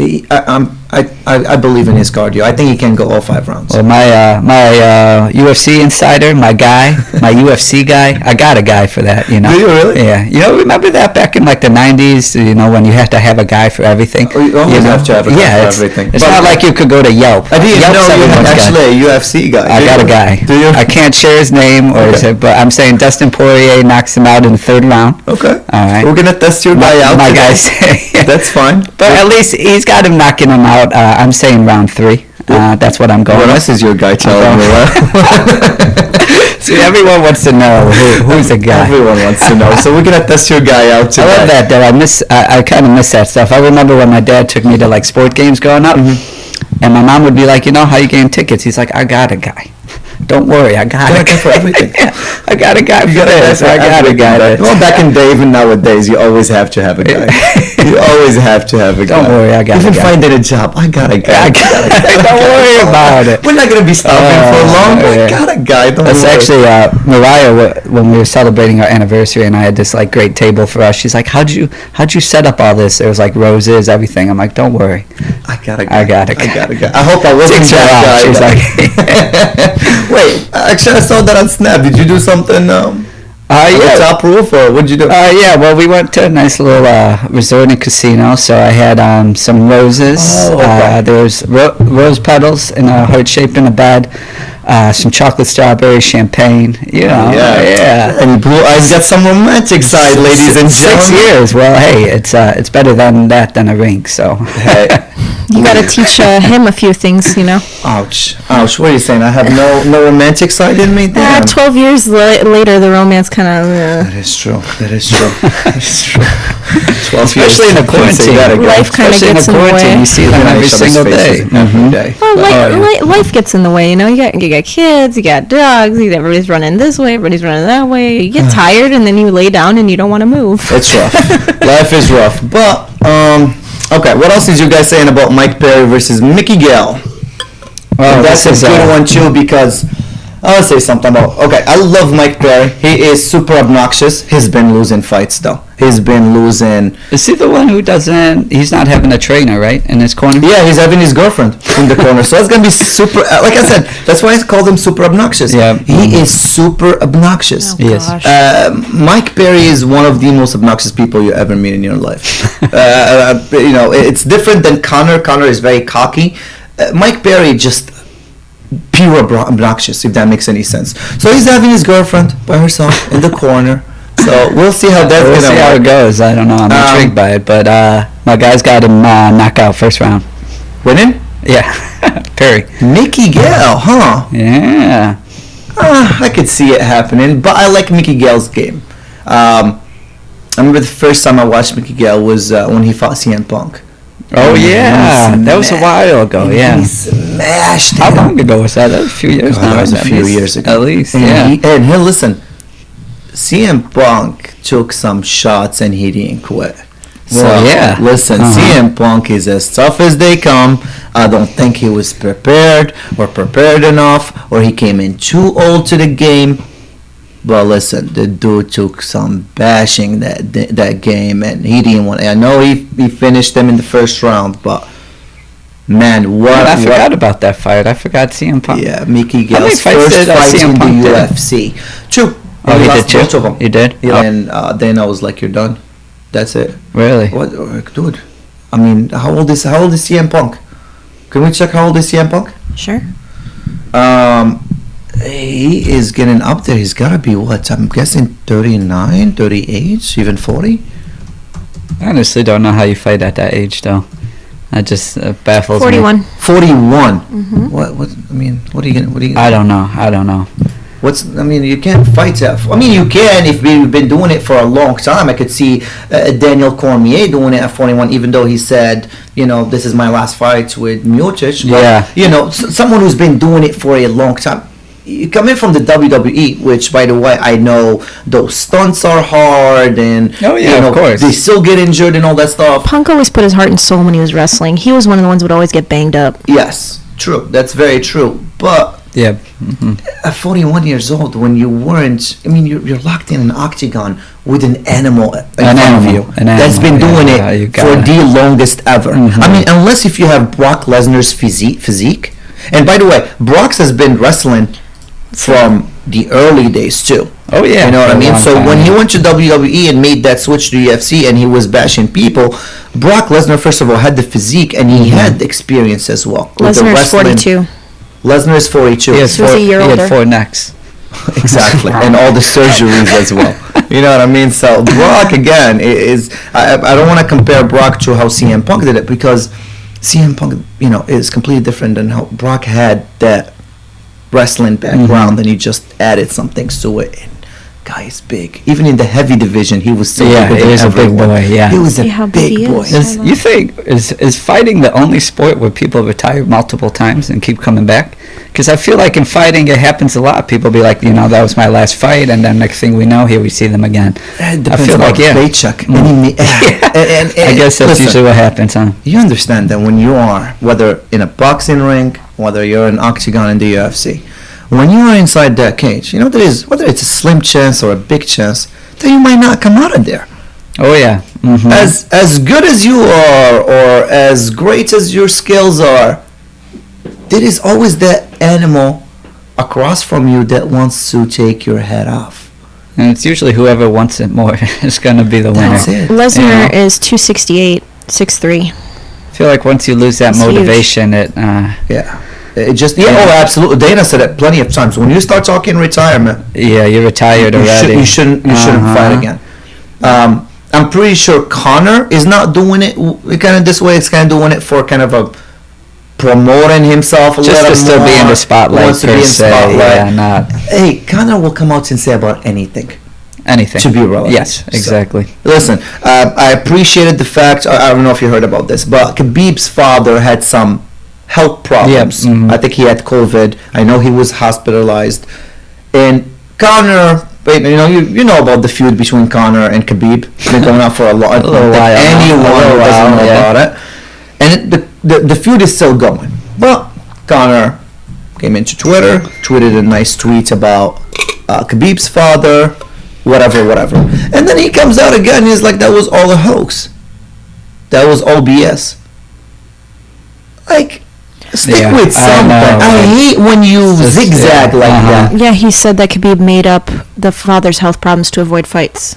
I believe in his cardio. I think he can go all 5 rounds. Well, my UFC insider, my UFC guy, I got a guy for that, Do you really? Yeah. Remember that back in like the 90s, when you had to have a guy for everything? You always have to have a guy for everything. It's not like you could go to Yelp. I didn't know you had actually a UFC guy. I got a guy. Do you? I can't share his name, but I'm saying Dustin Poirier knocks him out in the 3rd round. Okay. All right. We're going to test your guy out. My guy say. That's fine. But at least he's got him knocking him out. I'm saying round 3. That's what I'm going with. This is your guy telling me. See, everyone wants to know who's the guy. Everyone wants to know. So we're going to test your guy out today. I love that, though. I kind of miss that stuff. I remember when my dad took me to, like, sport games growing up, and my mom would be like, how you getting tickets? He's like, I got a guy. Don't worry, I got a guy for everything. I got a guy for this. I got a guy. Well, back in day, even nowadays, you always have to have a guy. You always have to have a guy. Don't worry, I got a guy. Even finding a job, I got a guy. Don't worry about it. We're not going to be stopping for long. I got a guy. That's actually Mariah, when we were celebrating our anniversary, and I had this like great table for us. She's like, how'd you set up all this? There was like roses, everything. I'm like, don't worry. I got a guy. I hope I wasn't that guy. She's like, wait, actually, I saw that on Snap. Did you do something? Top roof, or what did you do? Well, we went to a nice little resort and casino, so I had some roses. There was rose petals in a heart shape in a bed, some chocolate strawberry champagne. Yeah. And Blue Eyes got some romantic side, ladies and gentlemen. 6 years. Well, hey, it's better than that than a ring. So hey. You got to teach him a few things, Ouch. What are you saying? I have no romantic side in me? Damn. 12 years later, the romance kind of... That is true. 12 Especially in a quarantine. Life kind of gets in the way. You see them every single day. Every day. Well, life gets in the way, You got kids, you got dogs, everybody's running this way, everybody's running that way. You get tired, and then you lay down, and you don't want to move. It's rough. Life is rough. But, okay, what else is you guys saying about Mike Perry versus Mickey Gale? Well, that's a good one, too, because I'll say something about... Okay, I love Mike Perry. He is super obnoxious. He's been losing fights, though. He's been losing... Is he the one who doesn't... He's not having a trainer, right, in his corner? Yeah, he's having his girlfriend in the corner. So that's going to be super... Like I said, that's why I called him super obnoxious. Yeah. He is super obnoxious. Oh, gosh. Mike Perry is one of the most obnoxious people you ever meet in your life. It's different than Conor. Conor is very cocky. Mike Perry just... pure obnoxious, if that makes any sense. So he's having his girlfriend by herself in the corner. So we'll see how that's We'll see how it goes. I don't know. I'm intrigued by it, but my guys got him knockout first round. Winning? Yeah, Perry. Mickey Gale, huh? Yeah. I could see it happening, but I like Mickey Gale's game. I remember the first time I watched Mickey Gale was when he fought CM Punk. Oh yeah, that was a while ago. Yeah, he smashed him. How long ago was that? That was a few years now. That was a few years ago. At least, and and here, listen, CM Punk took some shots and he didn't quit. Well, yeah. Listen, CM Punk is as tough as they come. I don't think he was prepared or prepared enough, or he came in too old to the game. But listen, the dude took some bashing that game, and he didn't want. I know he finished them in the first round, but man, what? I forgot about that fight. I forgot CM Punk. Yeah, Mickey Gale's first fight in Punk the did? UFC. Two. Oh, he did both two? of them. He did? Yeah, Oh. and then I was like, "You're done. That's it." Really? What, dude? I mean, how old is CM Punk? Can we check how old is CM Punk? Sure. He is getting up there. He's got to be, what, I'm guessing 39, 38, even 40? I honestly don't know how you fight at that age, though. That just baffles 41. me. 41. Mm-hmm. What, I mean, what are you going to... I don't know. I mean, you can't fight that. I mean, you can if you've been doing it for a long time. I could see Daniel Cormier doing it at 41, even though he said, this is my last fight with Miocic. But, Yeah. Someone who's been doing it for a long time. You come in from the WWE, which, by the way, I know those stunts are hard, and of course, they still get injured and all that stuff. Punk always put his heart and soul when he was wrestling. He was one of the ones who would always get banged up. Yes, true. That's very true. But at 41 years old, when you weren't, I mean, you're locked in an octagon with an animal in front of you that's been doing it for the longest ever. Mm-hmm. I mean, unless if you have Brock Lesnar's physique. And by the way, Brock has been wrestling from the early days too. Oh yeah, you know what I mean. So when he went to WWE and made that switch to UFC, and he was bashing people, Brock Lesnar first of all had the physique, and he had the experience as well. Lesnar's 42. Lesnar is 42. He had 4 necks. Exactly, and all the surgeries as well. You know what I mean? So Brock again is. I don't want to compare Brock to how CM Punk did it, because CM Punk, is completely different than how Brock had that wrestling background, and he just added some things to it. And guy is big. Even in the heavy division, he was so big. He was a big boy. Yeah, he was a big boy. You think is fighting the only sport where people retire multiple times and keep coming back? Because I feel like in fighting it happens a lot. People be like, that was my last fight, and then next thing we know, here we see them again. It depends on paycheck. And I guess that's usually what happens, huh? You understand that when you are, whether in a boxing ring, whether you're in an octagon in the UFC, when you are inside that cage, there is, whether it's a slim chance or a big chance, that you might not come out of there. Oh yeah. Mm-hmm. As good as you are, or as great as your skills are, there is always that animal across from you that wants to take your head off. And it's usually whoever wants it more is going to be the winner. That's it. Lesnar is 268, 6'3". I feel like once you lose that motivation, huge. It just oh, absolutely. Dana said it plenty of times. When you start talking retirement, you're retired already. You shouldn't fight again. I'm pretty sure Conor is not doing it kind of this way. It's kind of doing it for kind of a promoting himself a little more. Just to still be in the spotlight. Wants to be in spotlight. Yeah, not. Hey, Conor will come out and say about anything. Anything. To be relevant. Yes, exactly. So, listen, I appreciated the fact, I don't know if you heard about this, but Khabib's father had some health problems. Yep. Mm-hmm. I think he had COVID. I know he was hospitalized. And Conor, you know about the feud between Conor and Khabib. It's been going on for a little while. Anyone doesn't know about it. And the feud is still going. But Conor came into Twitter, tweeted a nice tweet about Khabib's father, whatever. And then he comes out again, he's like, that was all a hoax. That was all BS. Like, stick with something. I hate when you zigzag like that. Yeah, he said that Khabib made up the father's health problems to avoid fights.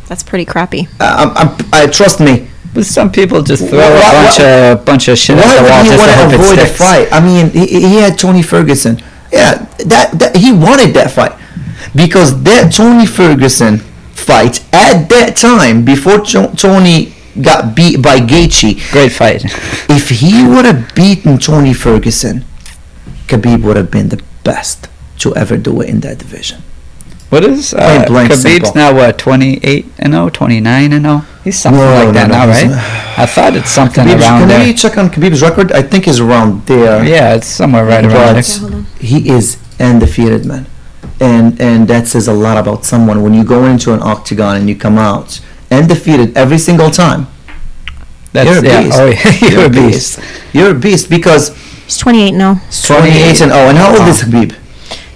That's pretty crappy. I trust me. But some people just throw a bunch of shit at the wall just to hope it sticks. Why would he want to avoid a fight? I mean, he had Tony Ferguson. Yeah, that he wanted that fight. Because that Tony Ferguson fight, at that time, before Tony got beat by Gaethje. Great fight. If he would have beaten Tony Ferguson, Khabib would have been the best to ever do it in that division. What is Khabib's now? What, 28-0, 29-0? He's something like that now, right? I thought it's something around there. Can we check on Khabib's record? I think it's around there. Yeah, it's somewhere right around there. hold on. He is undefeated, man. And that says a lot about someone. When you go into an octagon and you come out undefeated every single time, you're a beast. Oh, yeah. You're a beast. You're a beast because He's 28 now. 28 and 0. And how old is Khabib?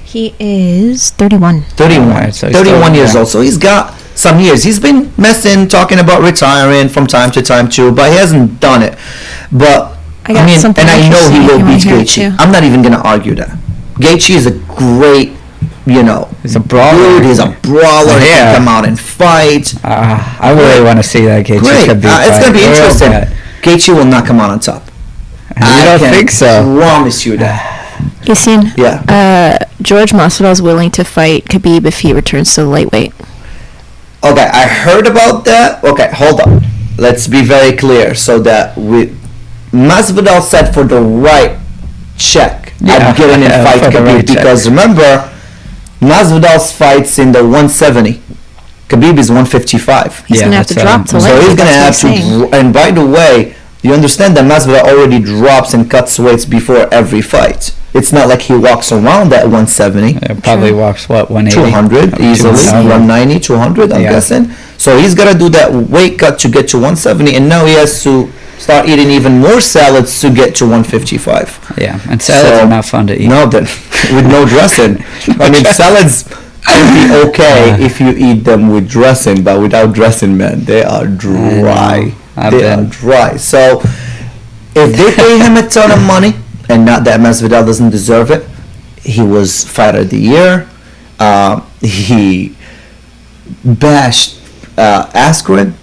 He is 31. 31. Right, so he's 31 years still- old. So he's got some years. He's been messing, talking about retiring from time to time too, but he hasn't done it. But I got mean, something and I know interesting he if will you wanna beat hear it, Gaethje. too. I'm not even gonna argue that. Gaethje is a great, He's a brawler. dude. He's a brawler. He Yeah. can come out and fight. I really want to see that Gaethje Great. Khabib fight. It's gonna be Real interesting. bad. Gaethje will not come out on top. You don't think so? Promise you that. Yassine, Yeah. George Masvidal is willing to fight Khabib if he returns to the lightweight. Okay, I heard about that. Okay, hold on. Let's be very clear so that Masvidal said for the right check, I'd get in and fight for the Khabib right check. because remember, Masvidal's fights in the 170. Khabib is 155. He's Yeah, gonna have to that's, drop to So lightweight. he's gonna have that's to. what he's saying. And by the way, you understand that Masvidal already drops and cuts weights before every fight. It's not like he walks around at 170. Yeah, probably True. walks, what, 180? 200 easily, 200. 190, 200, I'm Yeah. guessing. So he's got to do that weight cut to get to 170, and now he has to start eating even more salads to get to 155. Yeah, and salads So- are not fun to eat. No, then with no dressing. I mean, salads can be okay if you eat them with dressing, but without dressing, man, they are dry. I've They are been- dry. So if they pay him a ton of money, and not that Masvidal doesn't deserve it, he was Fighter of the Year. He bashed Askren,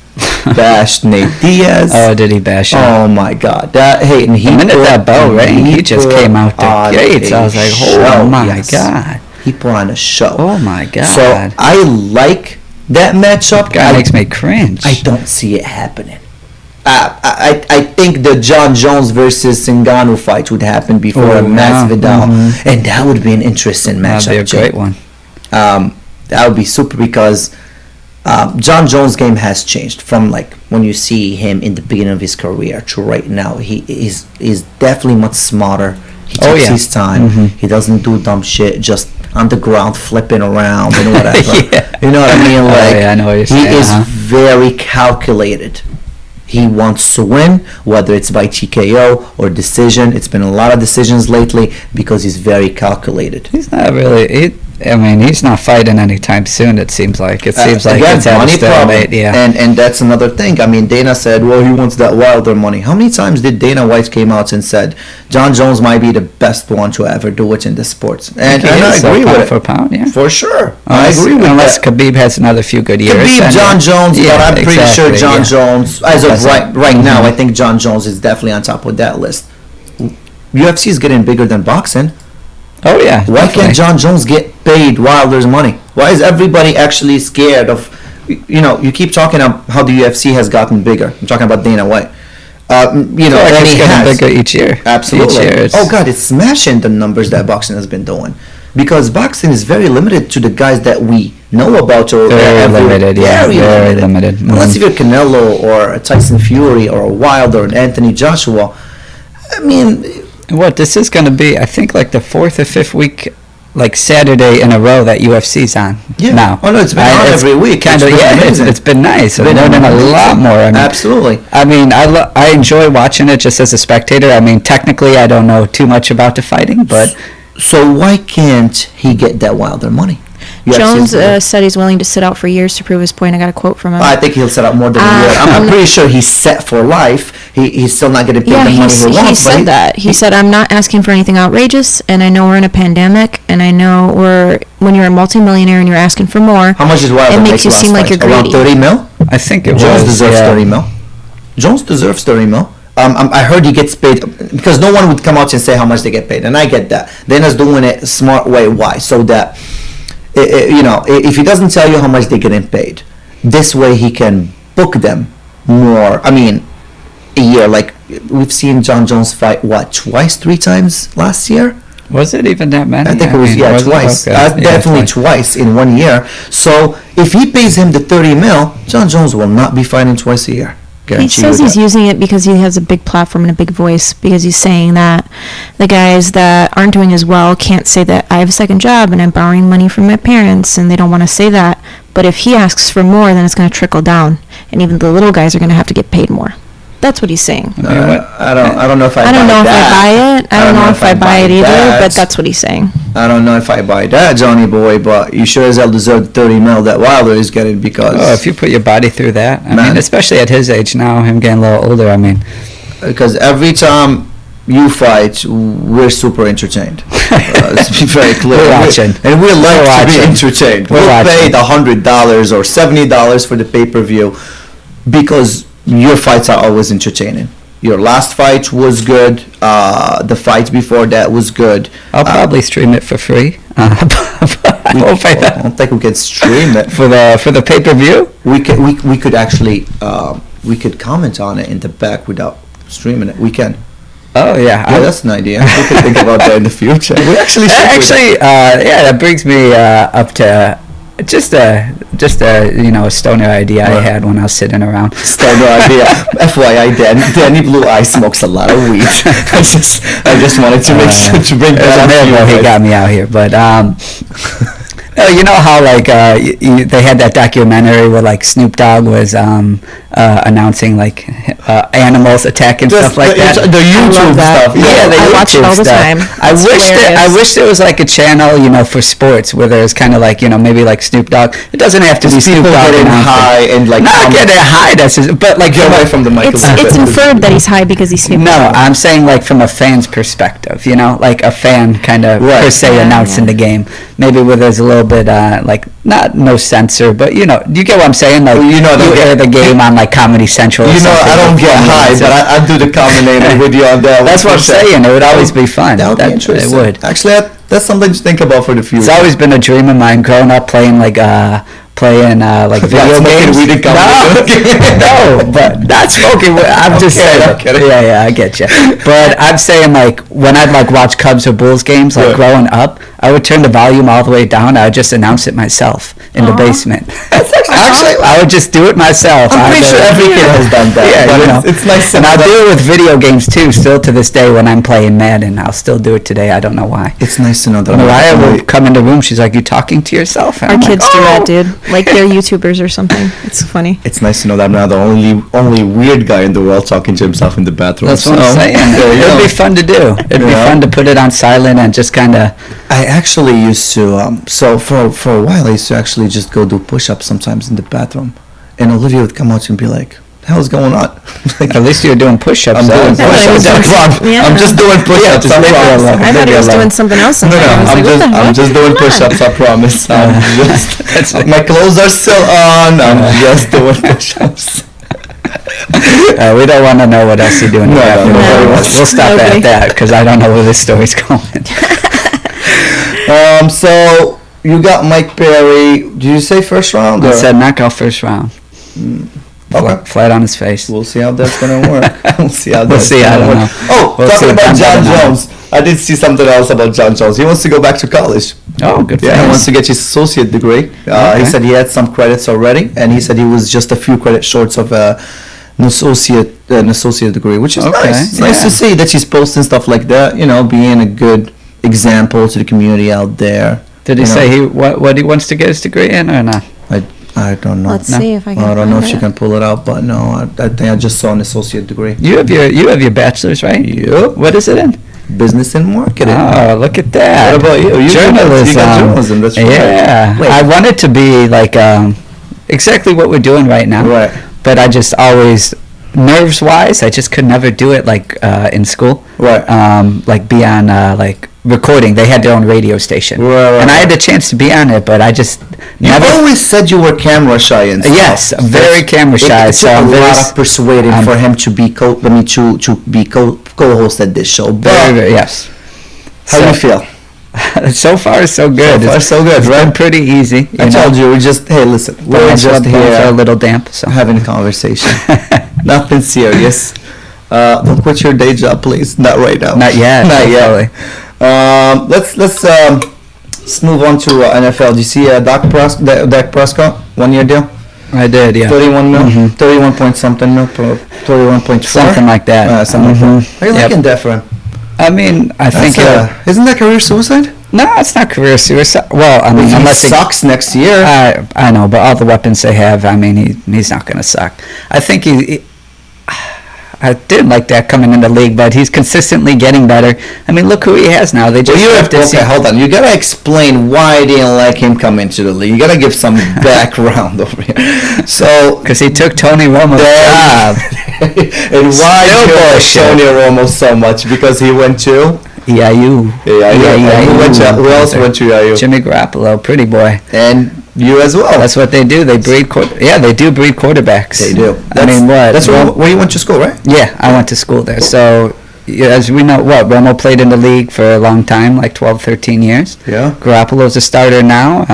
bashed Nate Diaz. Oh, did he bash him? Oh my God! That hey, and he The minute put- that bell rang, he just put came out the on gates. I a was like, show, oh my yes. God. He put on a show. Oh my God. So I like that matchup. God I, makes me cringe. I don't see it happening. I think the Jon Jones versus Ngannou fight would happen before Oh, yeah. Masvidal, Mhm. and that would be an interesting matchup. That'd be a Jay. great one. That would be super because Jon Jones' game has changed from like when you see him in the beginning of his career to right now. He is definitely much smarter. He Oh, takes yeah. his time. Mhm. He doesn't do dumb shit just on the ground flipping around and whatever. Yeah. You know what I mean? Oh, Like yeah, I know what you're he saying, is uh-huh. very calculated. He wants to win, whether it's by TKO or decision. It's been a lot of decisions lately because he's very calculated. He's not really. He's not fighting anytime soon. It seems like. It seems like Again, it's at a money problem. stalemate. Yeah. And that's another thing. I mean, Dana said, well, he wants that Wilder money. How many times did Dana White came out and said Jon Jones might be the best one to ever do it in the sports? And I agree with pound it. for pound. Yeah. For sure. Unless, I agree with unless that. Khabib has another few good years. Khabib, then- Jon Jones, Yeah, but I'm pretty sure exactly, Jon yeah. Jones, as of That's right now, Mhm. I think Jon Jones is definitely on top of that list. UFC is getting bigger than boxing. Oh yeah. Why definitely. can't Jon Jones get paid Wilder's money? Why is everybody actually scared of, you keep talking about how the UFC has gotten bigger. I'm talking about Dana White. I feel like and it's he getting has. bigger each year. Absolutely. Each year it's- Oh God, it's smashing the numbers that boxing has been doing. Because boxing is very limited to the guys that we know about. Or Very limited, yeah, very limited. Mhm. Unless if you're Canelo or a Tyson Fury or a Wilder or an Anthony Joshua. I mean, What this is going to be? I think like the fourth or fifth week, like Saturday in a row that UFC's on. yeah. Now. Oh no, it's been on every week. Kind of. It's been Yeah. amazing. It's been nice. Been I'm learning a amazing. lot more. I mean, Absolutely. I mean, I enjoy watching it just as a spectator. I mean, technically, I don't know too much about the fighting, but So why can't he get that Wilder money? Jones said he's willing to sit out for years to prove his point. I got a quote from him. I think he'll set up more than a year. I'm pretty sure he's set for life. He's still not getting paid Yeah, the money he wants. he but said that. He said, I'm not asking for anything outrageous, and I know we're in a pandemic, and I know when you're a multimillionaire and you're asking for more, How much is Wilder it makes make you last seem like fight? you're Around greedy. 30 mil? I think it Jones was. deserves yeah. 30 mil. Jones deserves 30 mil. I heard he gets paid because no one would come out and say how much they get paid, and I get that. Dana's doing it a smart way. Why? So that if he doesn't tell you how much they're getting paid, this way he can book them more. I mean, a year like we've seen Jon Jones fight twice, 3 times last year. Was it even that many? I think it was twice. Okay. Definitely twice in 1 year. So if he pays him the 30 mil, Jon Jones will not be fighting twice a year. He says he's using it because he has a big platform and a big voice, because he's saying that the guys that aren't doing as well can't say that I have a second job and I'm borrowing money from my parents, and they don't want to say that. But if he asks for more, then it's going to trickle down, and even the little guys are going to have to get paid more. That's what he's saying. I don't know if I don't know if I buy it. I don't know if I buy it either, but that's what he's saying. I don't know if I buy that, Johnny boy, but you sure as hell deserve the 30 mil that Wilder is getting, because... Oh, if you put your body through that. I mean, especially at his age now, him getting a little older, I mean... Because every time you fight, we're super entertained. Let's be very clear. We're watching. And we like to be entertained. We'll pay the $100 or $70 for the pay-per-view because your fights are always entertaining. Your last fight was good. The fight before that was good. I'll probably stream it for free. I don't think we can stream it for the pay-per-view. We could actually we could comment on it in the back without streaming it. We can. Oh yeah, that's an idea. We could think about that in the future. We actually that brings me up to just a a stoner idea I had when I was sitting around. Stoner idea. FYI, Danny Blue Eye smokes a lot of weed. I just wanted to make sure to bring that up. He got me out here, but you know how like they had that documentary where like Snoop Dogg was announcing like animals attacking stuff like that. The YouTube stuff. Yeah, I watch it all the time. I wish there was like a channel, for sports where there's kind of like maybe like Snoop Dogg. It doesn't have to be Snoop Dogg getting high and like not getting high. But like get away from the microphone. It's inferred that he's high because he's Snoop Dogg. No, I'm saying like from a fan's perspective. Like a fan kind of per se announcing the game. Maybe where there's a little bit like no censor, but you get what I'm saying. Like you air the game on like Comedy Central. I don't get high, but I do the commentator with you on that. That's what I'm saying. It would always be fun. That would be interesting. It would. Actually, that's something to think about for the future. It's always been a dream of mine growing up playing like video games. No, but not smoking. I'm just saying. Yeah, I get you. But I'm saying like when I'd like watch Cubs or Bulls games like growing up, I would turn the volume all the way down. I would just announce it myself in the basement. Actually, I would just do it myself. I'm pretty sure every kid has done that. Yeah, it's nice. And I'll do it with video games too. Still to this day, when I'm playing Madden, I'll still do it today. I don't know why. It's nice to know that. Mariah will come in the room. She's like, "You talking to yourself?" And our kids do that, dude. Like they're YouTubers or something. It's funny. It's nice to know that I'm not the only weird guy in the world talking to himself in the bathroom. That's what I'm saying. It'd be fun to do. It'd be fun to put it on silent and just kind of. I actually used to. So for a while, I used to actually just go do push-ups sometimes in the bathroom, and Olivia would come out and be like, "The hell's going on?" Like, at least you're doing push-ups. I'm doing push-ups. I'm just doing push-ups. I thought he was doing something else. I'm just doing push-ups. I promise. My clothes are still on. I'm just doing push-ups. We don't want to know what else you're doing. We'll stop at that because I don't know where this story's going. So you got Mike Perry. Did you say first round? I said knockout first round. Okay. Flat on his face. We'll see how that's gonna work. I don't know. Oh, talking about Jon Jones. I did see something else about Jon Jones. He wants to go back to college. Oh, good for him. He wants to get his associate degree. He said he had some credits already, and he said he was just a few credits short of an associate degree, which is nice. It's nice to see that she's posting stuff like that. Being a good example to the community out there. Did he say what he wants to get his degree in or not? I don't know. Let's see if I can. I don't know if she can pull it out, but no, I think I just saw an associate degree. You have your bachelor's, right? Yep. What is it in? Business and marketing. Oh, look at that. What about you? Journalism. You got journalism. That's right. Yeah. I want it to be like exactly what we're doing right now. Right. But I just always, nerves-wise, I just could never do it like in school. Right. Like be on like recording. They had their own radio station. Right. And I had the chance to be on it, but I just never. You always said you were camera shy and stuff. Yes, very camera shy. It took a lot of persuading for him to be co-host at this show. But yes. How do you feel? So far, so good. It's been pretty easy. I told you, we're just we're just here a little damp, so having a conversation. Nothing serious. Don't quit your day job, please. Not right now. Not yet. Let's move on to NFL. Do you see Dak Prescott 1 year deal? I did, yeah. 31 mil, 31 point something mil, 31.4, something like that. Something like that. How are you liking that for him? I mean, I think isn't that career suicide? No, it's not career suicide. Well, I mean, unless he sucks next year. I know, but all the weapons they have, I mean, he's not going to suck. I think I did like that coming in the league, but he's consistently getting better. I mean, look who he has now. They just hold on. You gotta explain why I didn't like him come into the league. You gotta give some background over here. So, because he took Tony Romo's job, and why do you like Tony Romo so much? Because he went to EIU. Who else went to EIU? Jimmy Garoppolo, pretty boy, and you as well. That's what they do. They breed they do breed quarterbacks. They do. That's where you went to school, right? Yeah, I went to school there. So, as we know, Romo played in the league for a long time, like 12, 13 years. Yeah. Garoppolo's a starter now.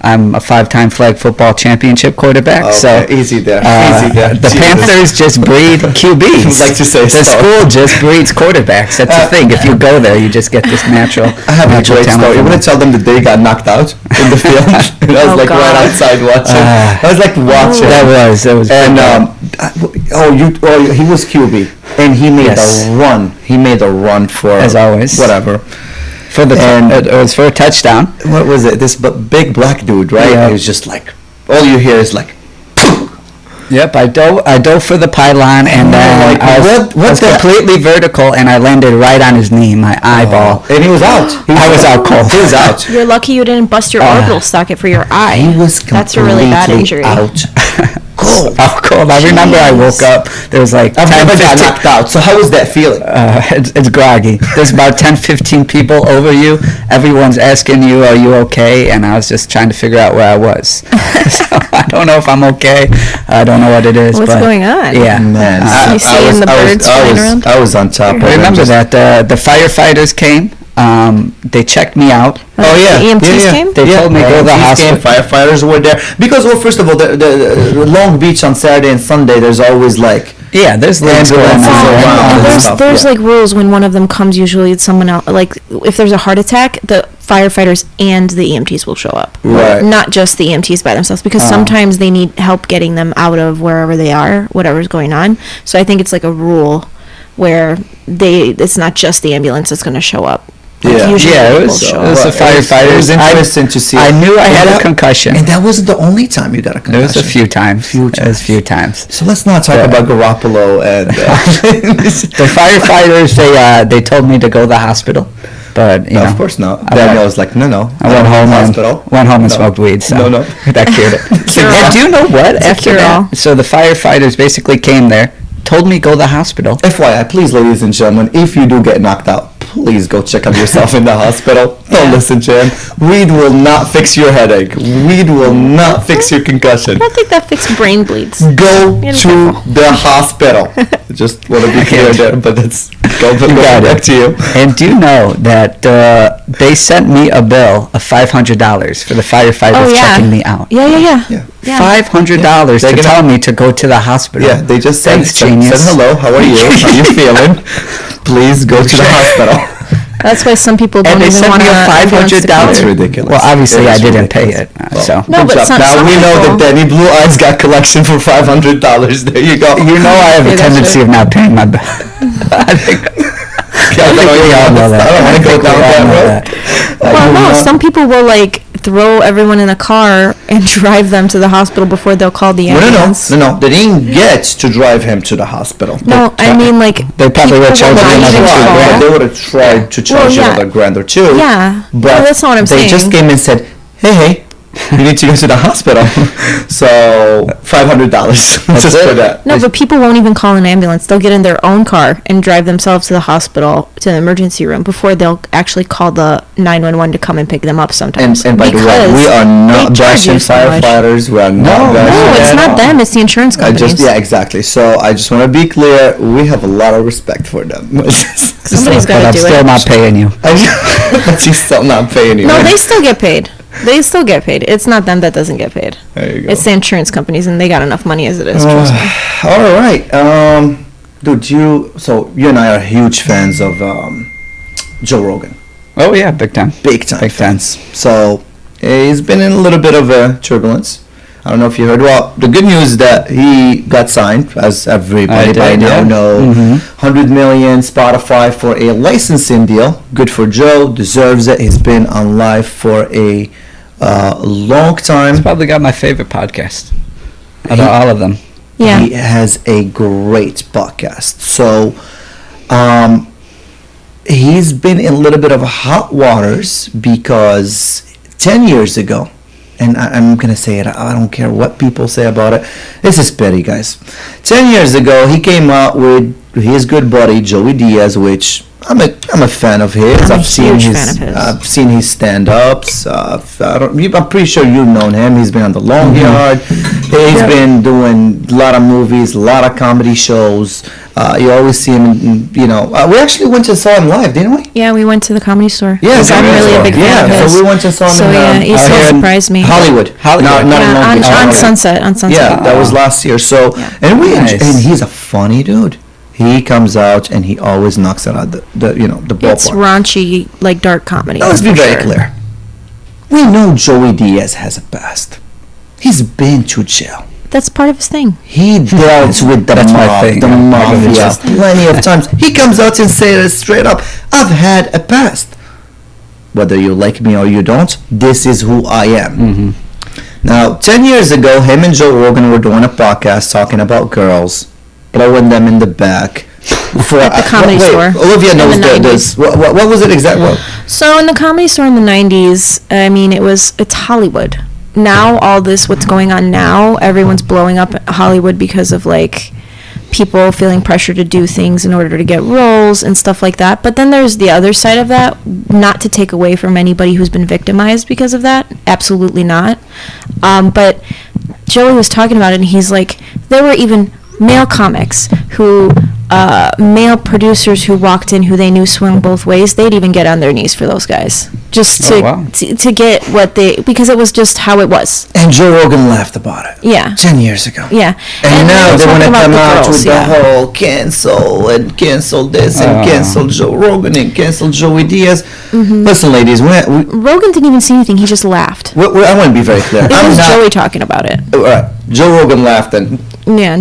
I'm a 5-time flag football championship quarterback. So easy there. The Panthers just breed QBs. I'd like to say the school just breeds quarterbacks. That's the thing. If you go there, you just get this natural. I have a great story. I'm gonna tell them the day he got knocked out in the field. And I was right outside watching. I was watching. That was. And he was QB, and he made a run. He made a run for, as always, whatever. It was for a touchdown. What was it? This big black dude, right? Yeah. It was just all you hear is Yep, I dove for the pylon, and then I was completely vertical, and I landed right on his knee, my eyeball. And he was out. I was out cold. He was out. You're lucky you didn't bust your orbital socket for your eye. He was completely That's a really bad injury. Out. Cold. Cold. I remember I woke up. There was I've never got knocked out. So how was that feeling? It's groggy. There's about 10, 15 people over you. Everyone's asking you, "Are you okay?" And I was just trying to figure out where I was. So I don't know if I'm okay. I don't know what it is. What's going on? Yeah, man. You seeing the birds flying around? I was on top of it. I remember that the firefighters came. They checked me out. Oh yeah, the EMTs came. They told me go to the hospital. Firefighters were there because, first of all, the Long Beach on Saturday and Sunday, there's always there's ambulances around. There's rules when one of them comes. Usually, it's someone else. If there's a heart attack, the firefighters and the EMTs will show up. Right. Not just the EMTs by themselves, because sometimes they need help getting them out of wherever they are, whatever's going on. So I think it's a rule where it's not just the ambulance that's going to show up. It was the firefighters. It was interesting to see. I knew I had a concussion. And that wasn't the only time you got a concussion. There was a few times. Few times. So let's not talk about Garoppolo and... the firefighters, they told me to go to the hospital. But, of course not. Then I was like, no. I went home and smoked weed. So no. That cured it. And do you know what? After that, so the firefighters basically came there, told me go to the hospital. FYI, please, ladies and gentlemen, if you do get knocked out, please go check on yourself in the hospital. Don't listen to him. Weed will not fix your headache. Weed will not fix your concussion. I don't think that fixes brain bleeds. Go to the hospital. Just want to be clear there, but that's go back to you. And do you know that they sent me a bill of $500 for the firefighters checking me out? Yeah. $500 to tell me to go to the hospital. Yeah, they just said genius. Hello, how are you? How are you feeling? Please go to the hospital. That's why some people don't even want to. And they sent me $500. That's ridiculous. Well, obviously I didn't pay it. No, but now we know that Danny Blue Eyes got collection for $500. There you go. You know I have a tendency of not paying my bill. I think we all know that. I don't want to go down that road. Well, no, some people will throw everyone in a car and drive them to the hospital before they'll call the ambulance. No. They didn't get to drive him to the hospital. No, I mean they probably would charge another $2,000. They would have tried to charge another $1,000 or $2,000. Yeah, but that's not what I'm saying. They just came and said, hey, you need to go to the hospital. So $500 just for that. No, but people won't even call an ambulance. They'll get in their own car and drive themselves to the hospital, to the emergency room, before they'll actually call the 911 to come and pick them up sometimes. And by the way, we are not bashing firefighters. We are not bashing. No, it's not them. It's the insurance companies. Exactly. So I just want to be clear. We have a lot of respect for them. Somebody's got to do it. I'm still not paying you. But she's still not paying you. No, they still get paid. They still get paid. It's not them that doesn't get paid. There you go. It's the insurance companies, and they got enough money as it is. Trust me. All right. Dude, you and I are huge fans of Joe Rogan. Oh yeah, big time. Big time. So he's been in a little bit of a turbulence. I don't know if you heard. Well, the good news is that he got signed, as everybody by now know. $100 million Spotify for a licensing deal. Good for Joe. Deserves it. He's been on live for a long time. He's probably got my favorite podcast out of all of them. Yeah. He has a great podcast. So he's been in a little bit of hot waters because 10 years ago, and I'm going to say it, I don't care what people say about it, this is petty, guys. 10 years ago, he came out with his good buddy, Joey Diaz, which I'm a fan of his. I've seen his stand-ups. I'm pretty sure you've known him. He's been on The Long Yard. He's been doing a lot of movies, a lot of comedy shows. You always see him, we actually went to saw him live, didn't we? Yeah, we went to the Comedy Store. Yeah, I'm really a big fan of his. So we went to saw him he still surprised me. Hollywood. Not in Long Beach. On Sunset. Yeah, that was last year. So, and he's a funny dude. He comes out and he always knocks it out the ballpark. It's raunchy, like dark comedy. Now, let's be very clear. We know Joey Diaz has a past. He's been to jail. That's part of his thing. He dealt with the mafia plenty of times. He comes out and says it straight up. I've had a past. Whether you like me or you don't, this is who I am. Now, 10 years ago, him and Joe Rogan were doing a podcast talking about girls, blowing them in the back. At the Comedy Store. Olivia knows this. What was it exactly? So in the Comedy Store in the 90s, it's Hollywood. Now what's going on now, everyone's blowing up Hollywood because of like people feeling pressure to do things in order to get roles and stuff like that. But then there's the other side of that, not to take away from anybody who's been victimized because of that. Absolutely not. But Joey was talking about it, and he's like, there were even male comics male producers who walked in who they knew swung both ways. They'd even get on their knees for those guys just to get what because it was just how it was. And Joe Rogan laughed about it. Yeah. 10 years ago. Yeah. And now they want to come out with the whole cancel this and cancel Joe Rogan and cancel Joey Diaz. Listen, ladies, Rogan didn't even say anything. He just laughed. I want to be very clear. It was Joey talking about it. All right. Joe Rogan laughed and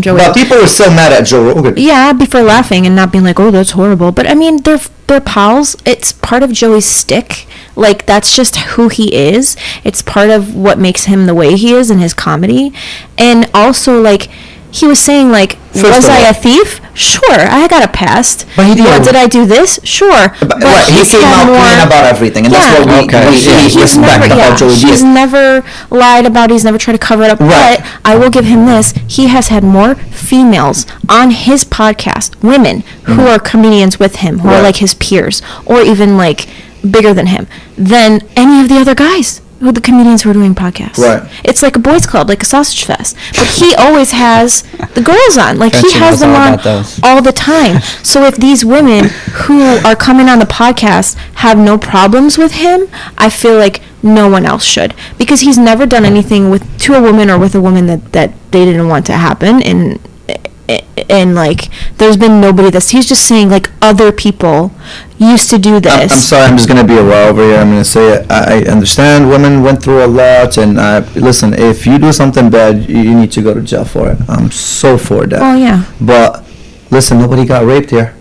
Joey. But people were still mad at Joe Rogan. Yeah, before laughing and not being like, oh, that's horrible. But I mean, they're pals. It's part of Joey's stick. Like, that's just who he is. It's part of what makes him the way he is in his comedy. And also, like, he was saying, like, was I a thief? Sure, I got a past. But he did. Did I do this? Sure. But he came out clean about everything, and that's what we respect about Joey Diaz. He's never lied about it. He's never tried to cover it up. Right. But I will give him this. He has had more females on his podcast, women, who are comedians with him, who are like his peers, or even, like, bigger than him, than any of the other guys. The comedians who are doing podcasts. Right. It's like a boys' club, like a sausage fest. But he always has the girls on. Like, he has them on all the time. So if these women who are coming on the podcast have no problems with him, I feel like no one else should. Because he's never done anything to a woman or with a woman that they didn't want to happen. And like, there's been nobody he's just saying, like, other people used to do this. I'm sorry, I'm just going to be a raw over here. I'm going to say it. I understand women went through a lot, and listen, if you do something bad, you need to go to jail for it. I'm so for that. Oh, yeah. But listen, nobody got raped here.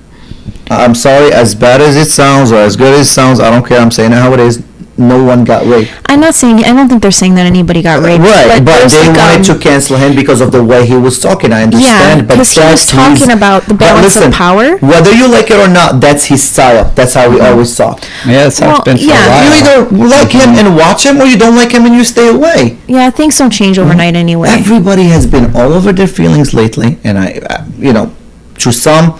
I'm sorry, as bad as it sounds or as good as it sounds, I don't care. I'm saying it how it is. No one got raped. I don't think they're saying that anybody got raped. Right, but they wanted to cancel him because of the way he was talking. I understand. Yeah, because he was talking about the balance of power. Whether you like it or not, that's his style. That's how we always talk. Yeah, that's how it's been for a while. You either like him and watch him, or you don't like him and you stay away. Yeah, things don't change overnight anyway. Everybody has been all over their feelings lately, and to some,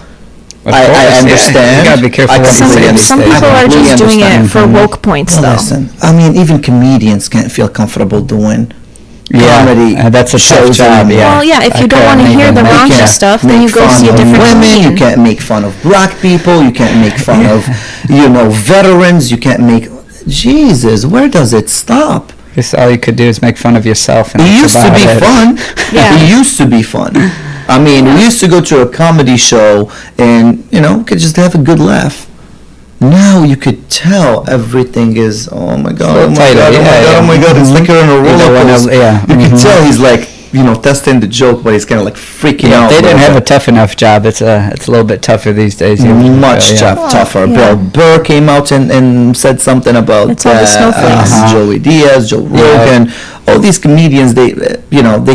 I understand. Yeah. You gotta be careful what you say. Some people are just doing it for woke points, though. Listen, I mean, even comedians can't feel comfortable doing comedy. That's a tough job. Yeah. Well, yeah. If you don't want to hear the raunchy stuff, then you go see a different comedian. You can't make fun of black people. You can't make fun of, veterans. You can't make. Jesus, where does it stop? Guess all you could do is make fun of yourself. And it used to be fun. Yeah. It used to be fun. I mean, we used to go to a comedy show and, could just have a good laugh. Now you could tell everything is, oh my god, So oh my tighter, god, yeah, oh my god, it's like you're in a roller coaster. You could tell he's like, testing the joke, but he's kind of like freaking out. They didn't have a tough enough job. It's a little bit tougher these days. Much tougher. Yeah. Bill Burr came out and said something about It's all the snowflakes. Joey Diaz, Joe Rogan, all these comedians. They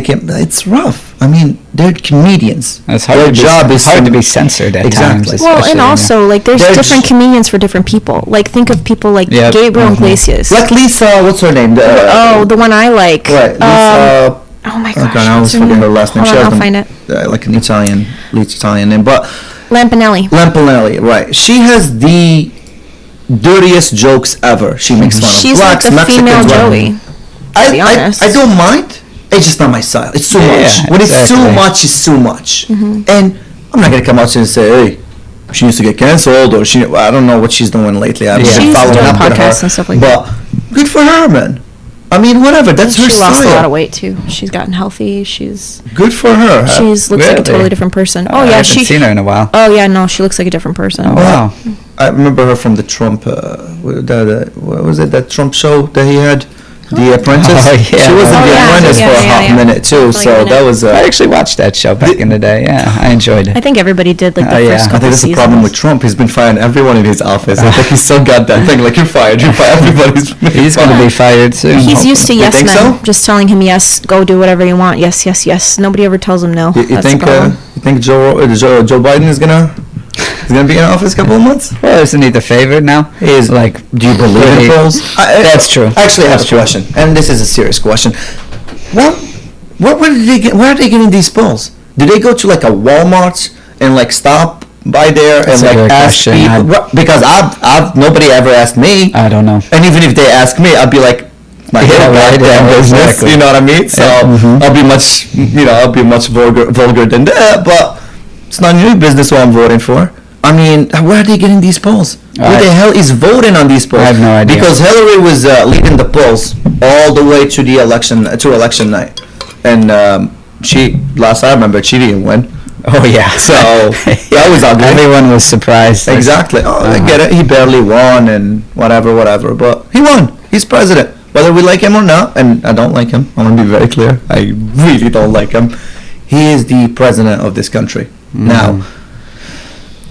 came. It's rough. I mean, they're comedians. It's hard Their to be, job is hard to be censored at Exactly. times. Well, and also, like, there's They're different just- comedians for different people. Like, think of people like Yep. Gabriel Iglesias. Like Lisa, what's her name? The one I like. Right, Lisa. Oh my Oh gosh. God, I always what's her forget name? her last name. Hold She on, has I'll them- find it. Like an Italian name, but Lampanelli. Lampanelli, right? She has the dirtiest jokes ever. She makes fun of She's blacks, like the Mexicans, female white- Joey. To be honest. I don't mind. It's just not my style. It's too much. When it's too exactly. much, it's too much. Mm-hmm. And I'm not gonna come out and say, hey, she needs to get canceled, or I don't know what she's doing lately. I've been She's following doing up with podcasts her, and stuff like but good for her, man. I mean, whatever. That's her She style. lost a lot of weight too. She's gotten healthy. She's Good for her. looks like a Really? totally different person. I Oh yeah, haven't seen her in a while. Oh yeah, no, she looks like a different person. Oh, wow. I remember her from the Trump. What was it? That Trump show that he had, The Apprentice. Oh, yeah. She was in Oh, The yeah. Apprentice Yeah, for a yeah, hot yeah. minute too. Like a So minute. that was. I actually watched that show back in the day. Yeah, I enjoyed it. I think everybody did like the Oh, yeah. first I I couple think that's the seasons. problem with Trump. He's been firing everyone in his office. I think he's so goddamn thing. Like, you're fired. You're fired. Everybody's. He's going to be fired soon. He's used to You yes think men, so? just telling him yes, go do whatever you want. Yes, yes, yes. Nobody ever tells him no. You That's think? the problem. You think Joe Biden is gonna be in office a couple of months? Well, isn't he the favorite now? He is. Like, Do you believe in Really? polls? That's true. I actually have That's a question, and this is a serious question. Where did they get? Where are they getting these polls? Do they go to like a Walmart and like stop by there That's and a like great ask question. people? Because I've nobody ever asked me, I don't know. and even if they ask me, I'd be like, my Yeah, right, goddamn yeah, business. exactly. You know what I mean? So Yeah, mhm. I'll be much vulgar than that. But it's not your business who I'm voting for. I mean, where are they getting these polls? Who the hell is voting on these polls? I have no idea. Because Hillary was leading the polls all the way to the election night, and last I remember, she didn't win. Oh, yeah. So that was ugly. Everyone was surprised. Exactly. Oh, I get it. He barely won and whatever, but he won. He's president. Whether we like him or not, and I don't like him. I want to be very clear. I really don't like him. He is the president of this country. Now,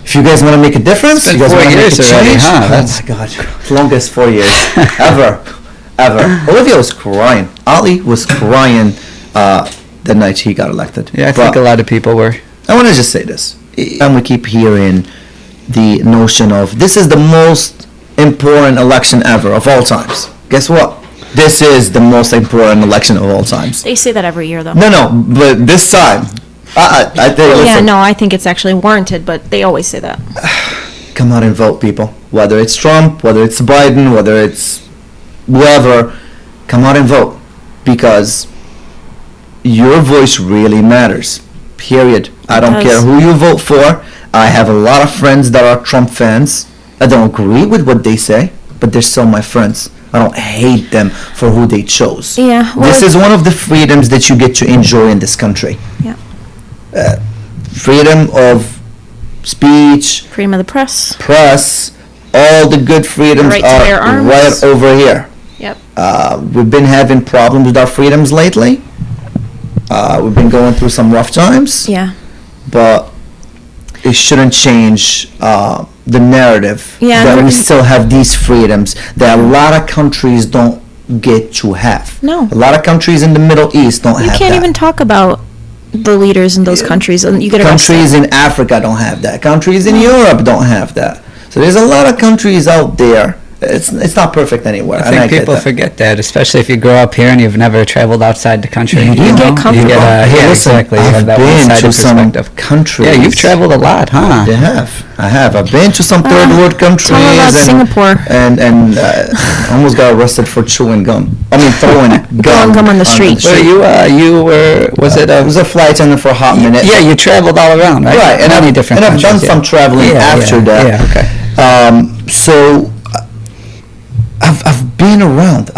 if you guys want to make a difference, It's you been guys 4 want to make a years already, change. huh? Oh That's- my God, longest 4 years ever. Olivia was crying. Ali was crying the night he got elected. Yeah, I think a lot of people were. I want to just say this, and we keep hearing the notion of this is the most important election ever of all times. Guess what? This is the most important election of all times. They say that every year, though. No, but this time, I think. Yeah, listen, no, I think it's actually warranted, but they always say that. come out and vote, people. Whether it's Trump, whether it's Biden, whether it's whoever, come out and vote, because your voice really matters. Period. I don't care who you vote for. I have a lot of friends that are Trump fans. I don't agree with what they say, but they're still my friends. I don't hate them for who they chose. Yeah, well, This is one of the freedoms that you get to enjoy in this country. Yeah. Freedom of speech, Freedom of the press. press, all the good freedoms Right to bear are arms. right over here. Yep. We've been having problems with our freedoms lately. We've been going through some rough times, Yeah. but it shouldn't change the narrative Yeah, that no, we it- still have these freedoms that a lot of countries don't get to have. No. A lot of countries in the Middle East don't You have can't that. even talk about the leaders in those countries, and you get arrested. Countries in Africa don't have that. Countries in Europe don't have that. So there's a lot of countries out there. It's not perfect anywhere. I and think get people that. forget that, especially if you grow up here and you've never traveled outside the country. You get know? comfortable. Yeah, Listen, exactly. You I've have that been one-sided to some perspective. countries. Yeah, you've traveled a lot, huh? I have. I've been to some third world countries. tell me about Singapore. And almost got arrested for chewing gum. I mean, throwing gum. Throwing gum on the street. Well, you were, was it I was a flight attendant for a hot minute. yeah, you traveled all around, right? Right, and Many different I've done countries, some yeah. traveling after that. Yeah, okay. So I've been around.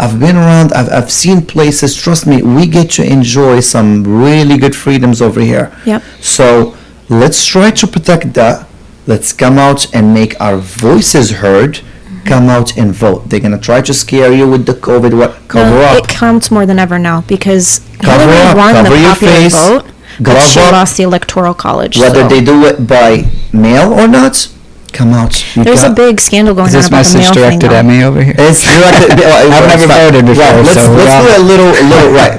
I've seen places. Trust me, we get to enjoy some really good freedoms over here. Yep. So let's try to protect that. Let's come out and make our voices heard. Come out and vote. They're going to try to scare you with the COVID. What? Cover up. It counts more than ever now because Cover Hillary up. won Cover the your popular face. vote, but Glove she up. lost the electoral college. Whether so. they do it by mail or not, come out. There's a big scandal going Is on this about the mail message thing. directed at me over here? It's directed. I've never voted before, Right, let's so do a little. Right,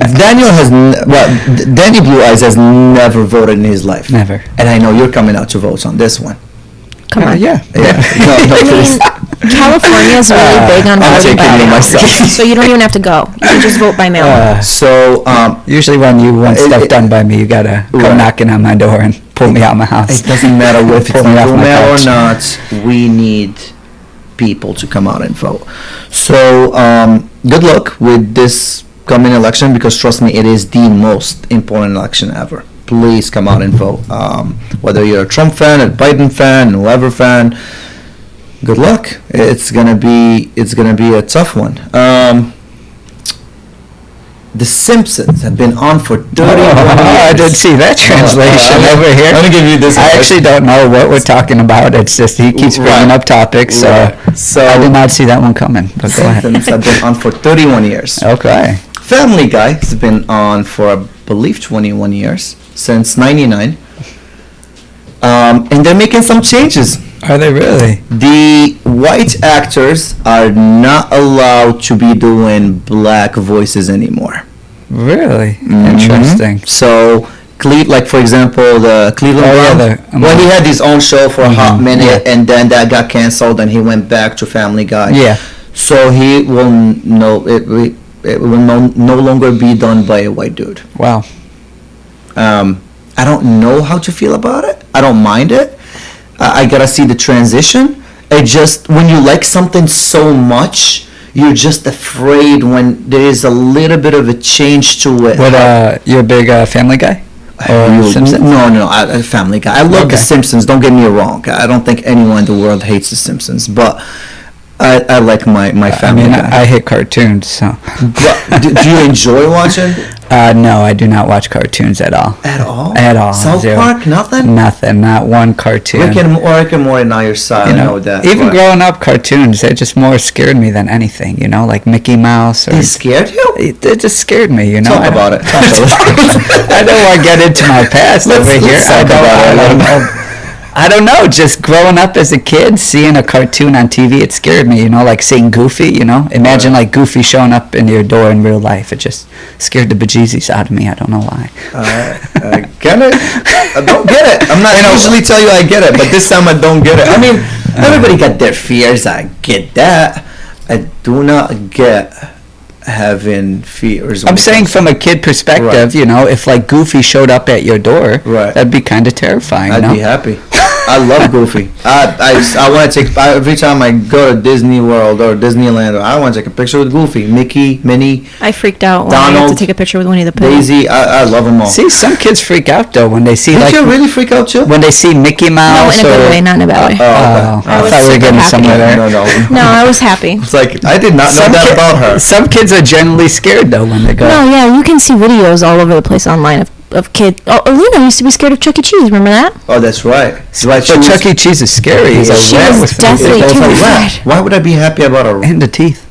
Daniel Blue Eyes has never voted in his life. Never. And I know you're coming out to vote on this one. Come on. Yeah. Yeah. No, I mean, California is really big on I'm voting taking by it mail, myself. so you don't even have to go. You can just vote by mail. So Usually when you want stuff done by me, you gotta come Right. knocking on my door and pull me out of my house. it doesn't matter if it's Pull me off through my mail or couch. not. We need people to come out and vote. So good luck with this coming election, because trust me, it is the most important election ever. Please come out and vote. Whether you're a Trump fan, a Biden fan, whoever fan, good luck. It's gonna be a tough one. The Simpsons have been on for 31 years. I did see that translation over here. Let me give you this. I actually don't know what we're talking about. It's just he keeps bringing Right. up topics, so Right. So I did not see that one coming. But go ahead. Simpsons have been on for 31 years. Okay. Family Guy has been on for, I believe, 21 years, since 99. And they're making some changes. Are they really? The white actors are not allowed to be doing black voices anymore. Really? Mhm. Interesting. So, like for example, the Cleveland Brown, well, he had his own show for a hot minute, and then that got canceled, and he went back to Family Guy. Yeah. So he will it will no longer be done by a white dude. Wow. I don't know how to feel about it. I don't mind it. I gotta see the transition. It just, when you like something so much, you're just afraid when there is a little bit of a change to it. What? You're a big Family Guy? Or Simpsons? No, Family Guy. I love Okay. The Simpsons. Don't get me wrong. I don't think anyone in the world hates The Simpsons, but I like my Family Guy. I hate cartoons, so. But do you enjoy watching? No, I do not watch cartoons at all. At all? At all. South Zero. Park? Nothing? Nothing. Not one cartoon. Rick and Morty, now your side. You I know, know that. even but- growing up, cartoons, they just more scared me than anything, you know, like Mickey Mouse. Or, They scared you? It just scared me, you know. Talk about it. I don't want to get into my past over here. Let's talk about it. I don't know. Just growing up as a kid, seeing a cartoon on TV, it scared me. You know, like seeing Goofy. You know, imagine like Goofy showing up in your door in real life. It just scared the bejesus out of me. I don't know why. I get it. I don't get it. I'm not usually tell you I get it, but this time I don't get it. I mean, everybody got their fears. I get that. I do not get having fears. I'm saying from a kid perspective, Right. you know, if like Goofy showed up at your door, Right. that'd be kind of terrifying. I'd you know? be happy. I love Goofy. I want to take every time I go to Disney World or Disneyland. I want to take a picture with Goofy, Mickey, Minnie, I freaked out when I had Donald, to take a picture with Winnie the Pooh. Daisy. I love them all. See, some kids freak out though when they see Did like you really freak out too? when they see Mickey No, Mouse. in a good way, not in a bad way. Oh, okay. I was thought we were super getting happy. somewhere there. No. No, I was happy. It's like I did not know that about her. Some kids are generally scared though when they go. No, yeah, you can see videos all over the place online of kids. Oh, Alina used to be scared of Chuck E. Cheese. Remember that? Oh, that's right. Right, But Chuck E. Cheese is scary. He's a She rat was with definitely the, terrified. Why would I be happy about a and the teeth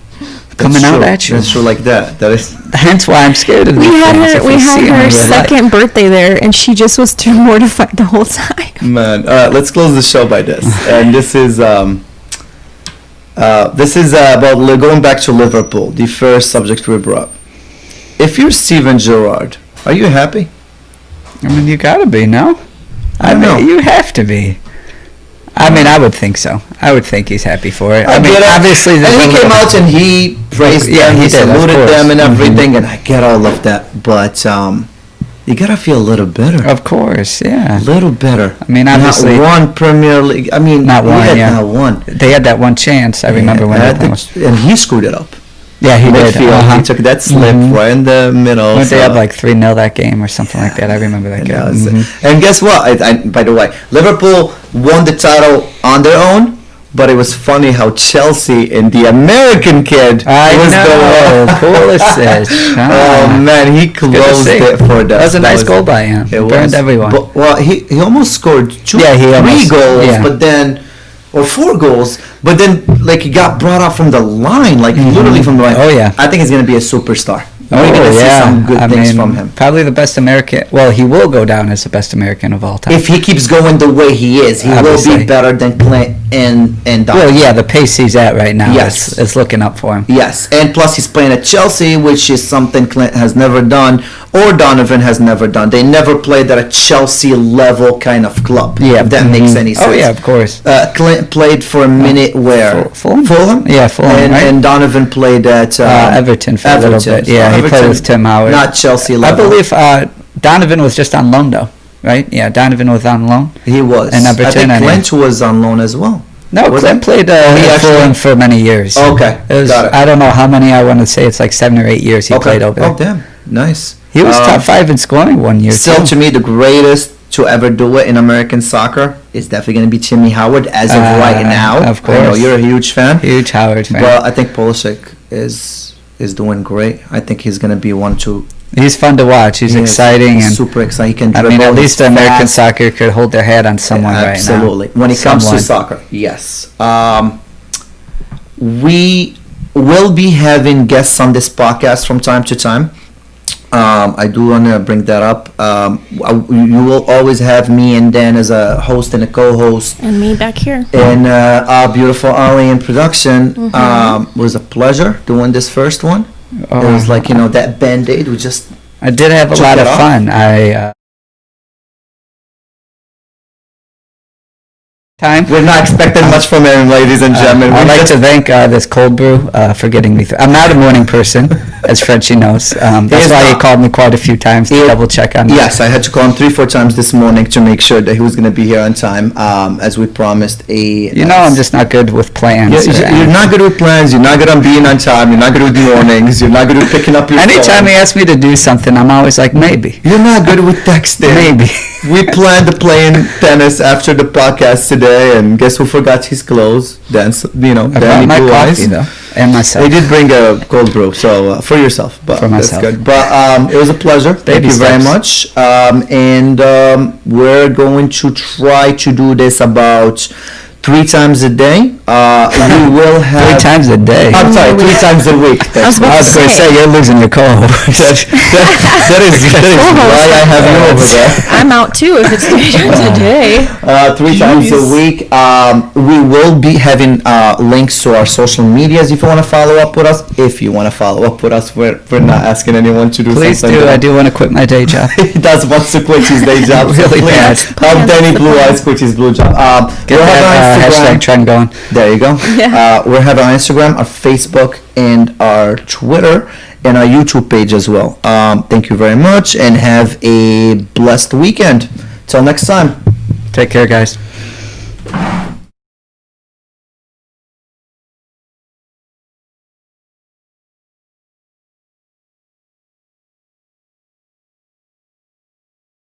coming That's out true. at you. That's true, like that. That is. Hence why I'm scared of these We had things. her. if We see had them in her real life. second birthday there, and she just was too mortified the whole time. Man, let's close the show by this. And this is about going back to Liverpool, the first subject we brought. If you're Steven Gerrard, are you happy? I mean, you gotta be, no? I know. mean, you have to be. I mean, I would think so. I would think he's happy for it. I mean, get it. obviously, And there's he a came little- out and he praised Yeah, them, he he did, of saluted course. them and Mhm. everything, and I get all of that. But you gotta feel a little better. Of course, yeah. A little better. I mean, obviously- not one Premier League. I mean, Not one, he had yeah. not one. They had that one chance. I remember when Had that the- was. and he screwed it up. Yeah, he did. Midfield, Uh-huh. he took that slip Mhm. right in the middle. Weren't they so- up like 3-0 that game or something like that? I remember that And, game. that was it. Mhm. And guess what? By the way, Liverpool won the title on their own But it was funny how Chelsea and the American kid was Pulisic. Oh man, he closed it for them. That was a nice goal by him. It burned everyone. But, well, he almost scored three goals, but then, or 4 goals, but then like he got brought up from the line, like literally from the line. Oh yeah, I think he's gonna be a superstar. We're going to see some good things from him. Probably the best American. Well, he will go down as the best American of all time. If he keeps going the way he is, he will be better than Clint and Donovan. Well, yeah, the pace he's at right now is looking up for him. Yes, and plus he's playing at Chelsea, which is something Clint has never done or Donovan has never done. They never played at a Chelsea level kind of club. Yeah, if that makes any sense. Oh yeah, of course. Clint played for a minute where Fulham. Yeah, Fulham. And Donovan played at Everton for a little bit. Yeah, he played with Tim Howard. Not Chelsea level. I believe Donovan was just on loan though, right? Yeah, Donovan was on loan. He was. And Everton. I think Clint was on loan as well. No, Clint played Fulham for many years. Okay, got it. I don't know how many. I want to say it's like 7 or 8 years he played over there. Oh, damn. Nice. He was top 5 in scoring one year. Still, to me, the greatest to ever do it in American soccer is definitely going to be Timmy Howard as of right now. Of course. I know you're a huge fan. Huge Howard fan. But I think Pulisic is doing great. I think he's going to be one to... He's fun to watch. He's exciting. He's and super exciting. He can dribble. I mean, at least the American soccer could hold their head on someone right now. Absolutely. When it comes to soccer, yes. We will be having guests on this podcast from time to time. I do want to bring that up. You will always have me and Dan as a host and a co-host. And me back here. And our beautiful Ali in production. It was a pleasure doing this first one. It was like, that Band-Aid. I did have a lot of fun. We're not expecting much from him, ladies and gentlemen. I'd like to thank this cold brew for getting me through. I'm not a morning person, as Frenchie knows. That's why he called me quite a few times to double check on me. Yes, I had to call him 3-4 times this morning to make sure that he was going to be here on time, as we promised. I'm just not good with plans. You're not good with plans. You're not good on being on time. You're not good with mornings. You're not good with picking up your phone. Anytime he asks me to do something, I'm always like, maybe. You're not good with texting. Maybe. We planned to play tennis after the podcast today, and guess who forgot his clothes? Danny Blue Eyes. Though, and myself. They did bring a cold brew, so for yourself, but for myself. That's good. But it was a pleasure. Thank you very much. And we're going to try to do this about 3 times a day. We will have 3 times a day. I'm sorry, 3 times a week. I was going to say you're losing your co-host. that is why I have you over there. I'm out too if it's 3 times a day. 3 times a week. We will be having links to our social medias if you want to follow up with us. If you want to follow up with us, we're not asking anyone to do Please something. Please do. I do want to quit my day job. He does want to quit his day job. Really bad. Danny Blue Eyes quit his blue job. Get that hashtag trend going. There you go. Yeah. We have our Instagram, our Facebook, and our Twitter, and our YouTube page as well. Thank you very much, and have a blessed weekend. Till next time. Take care, guys.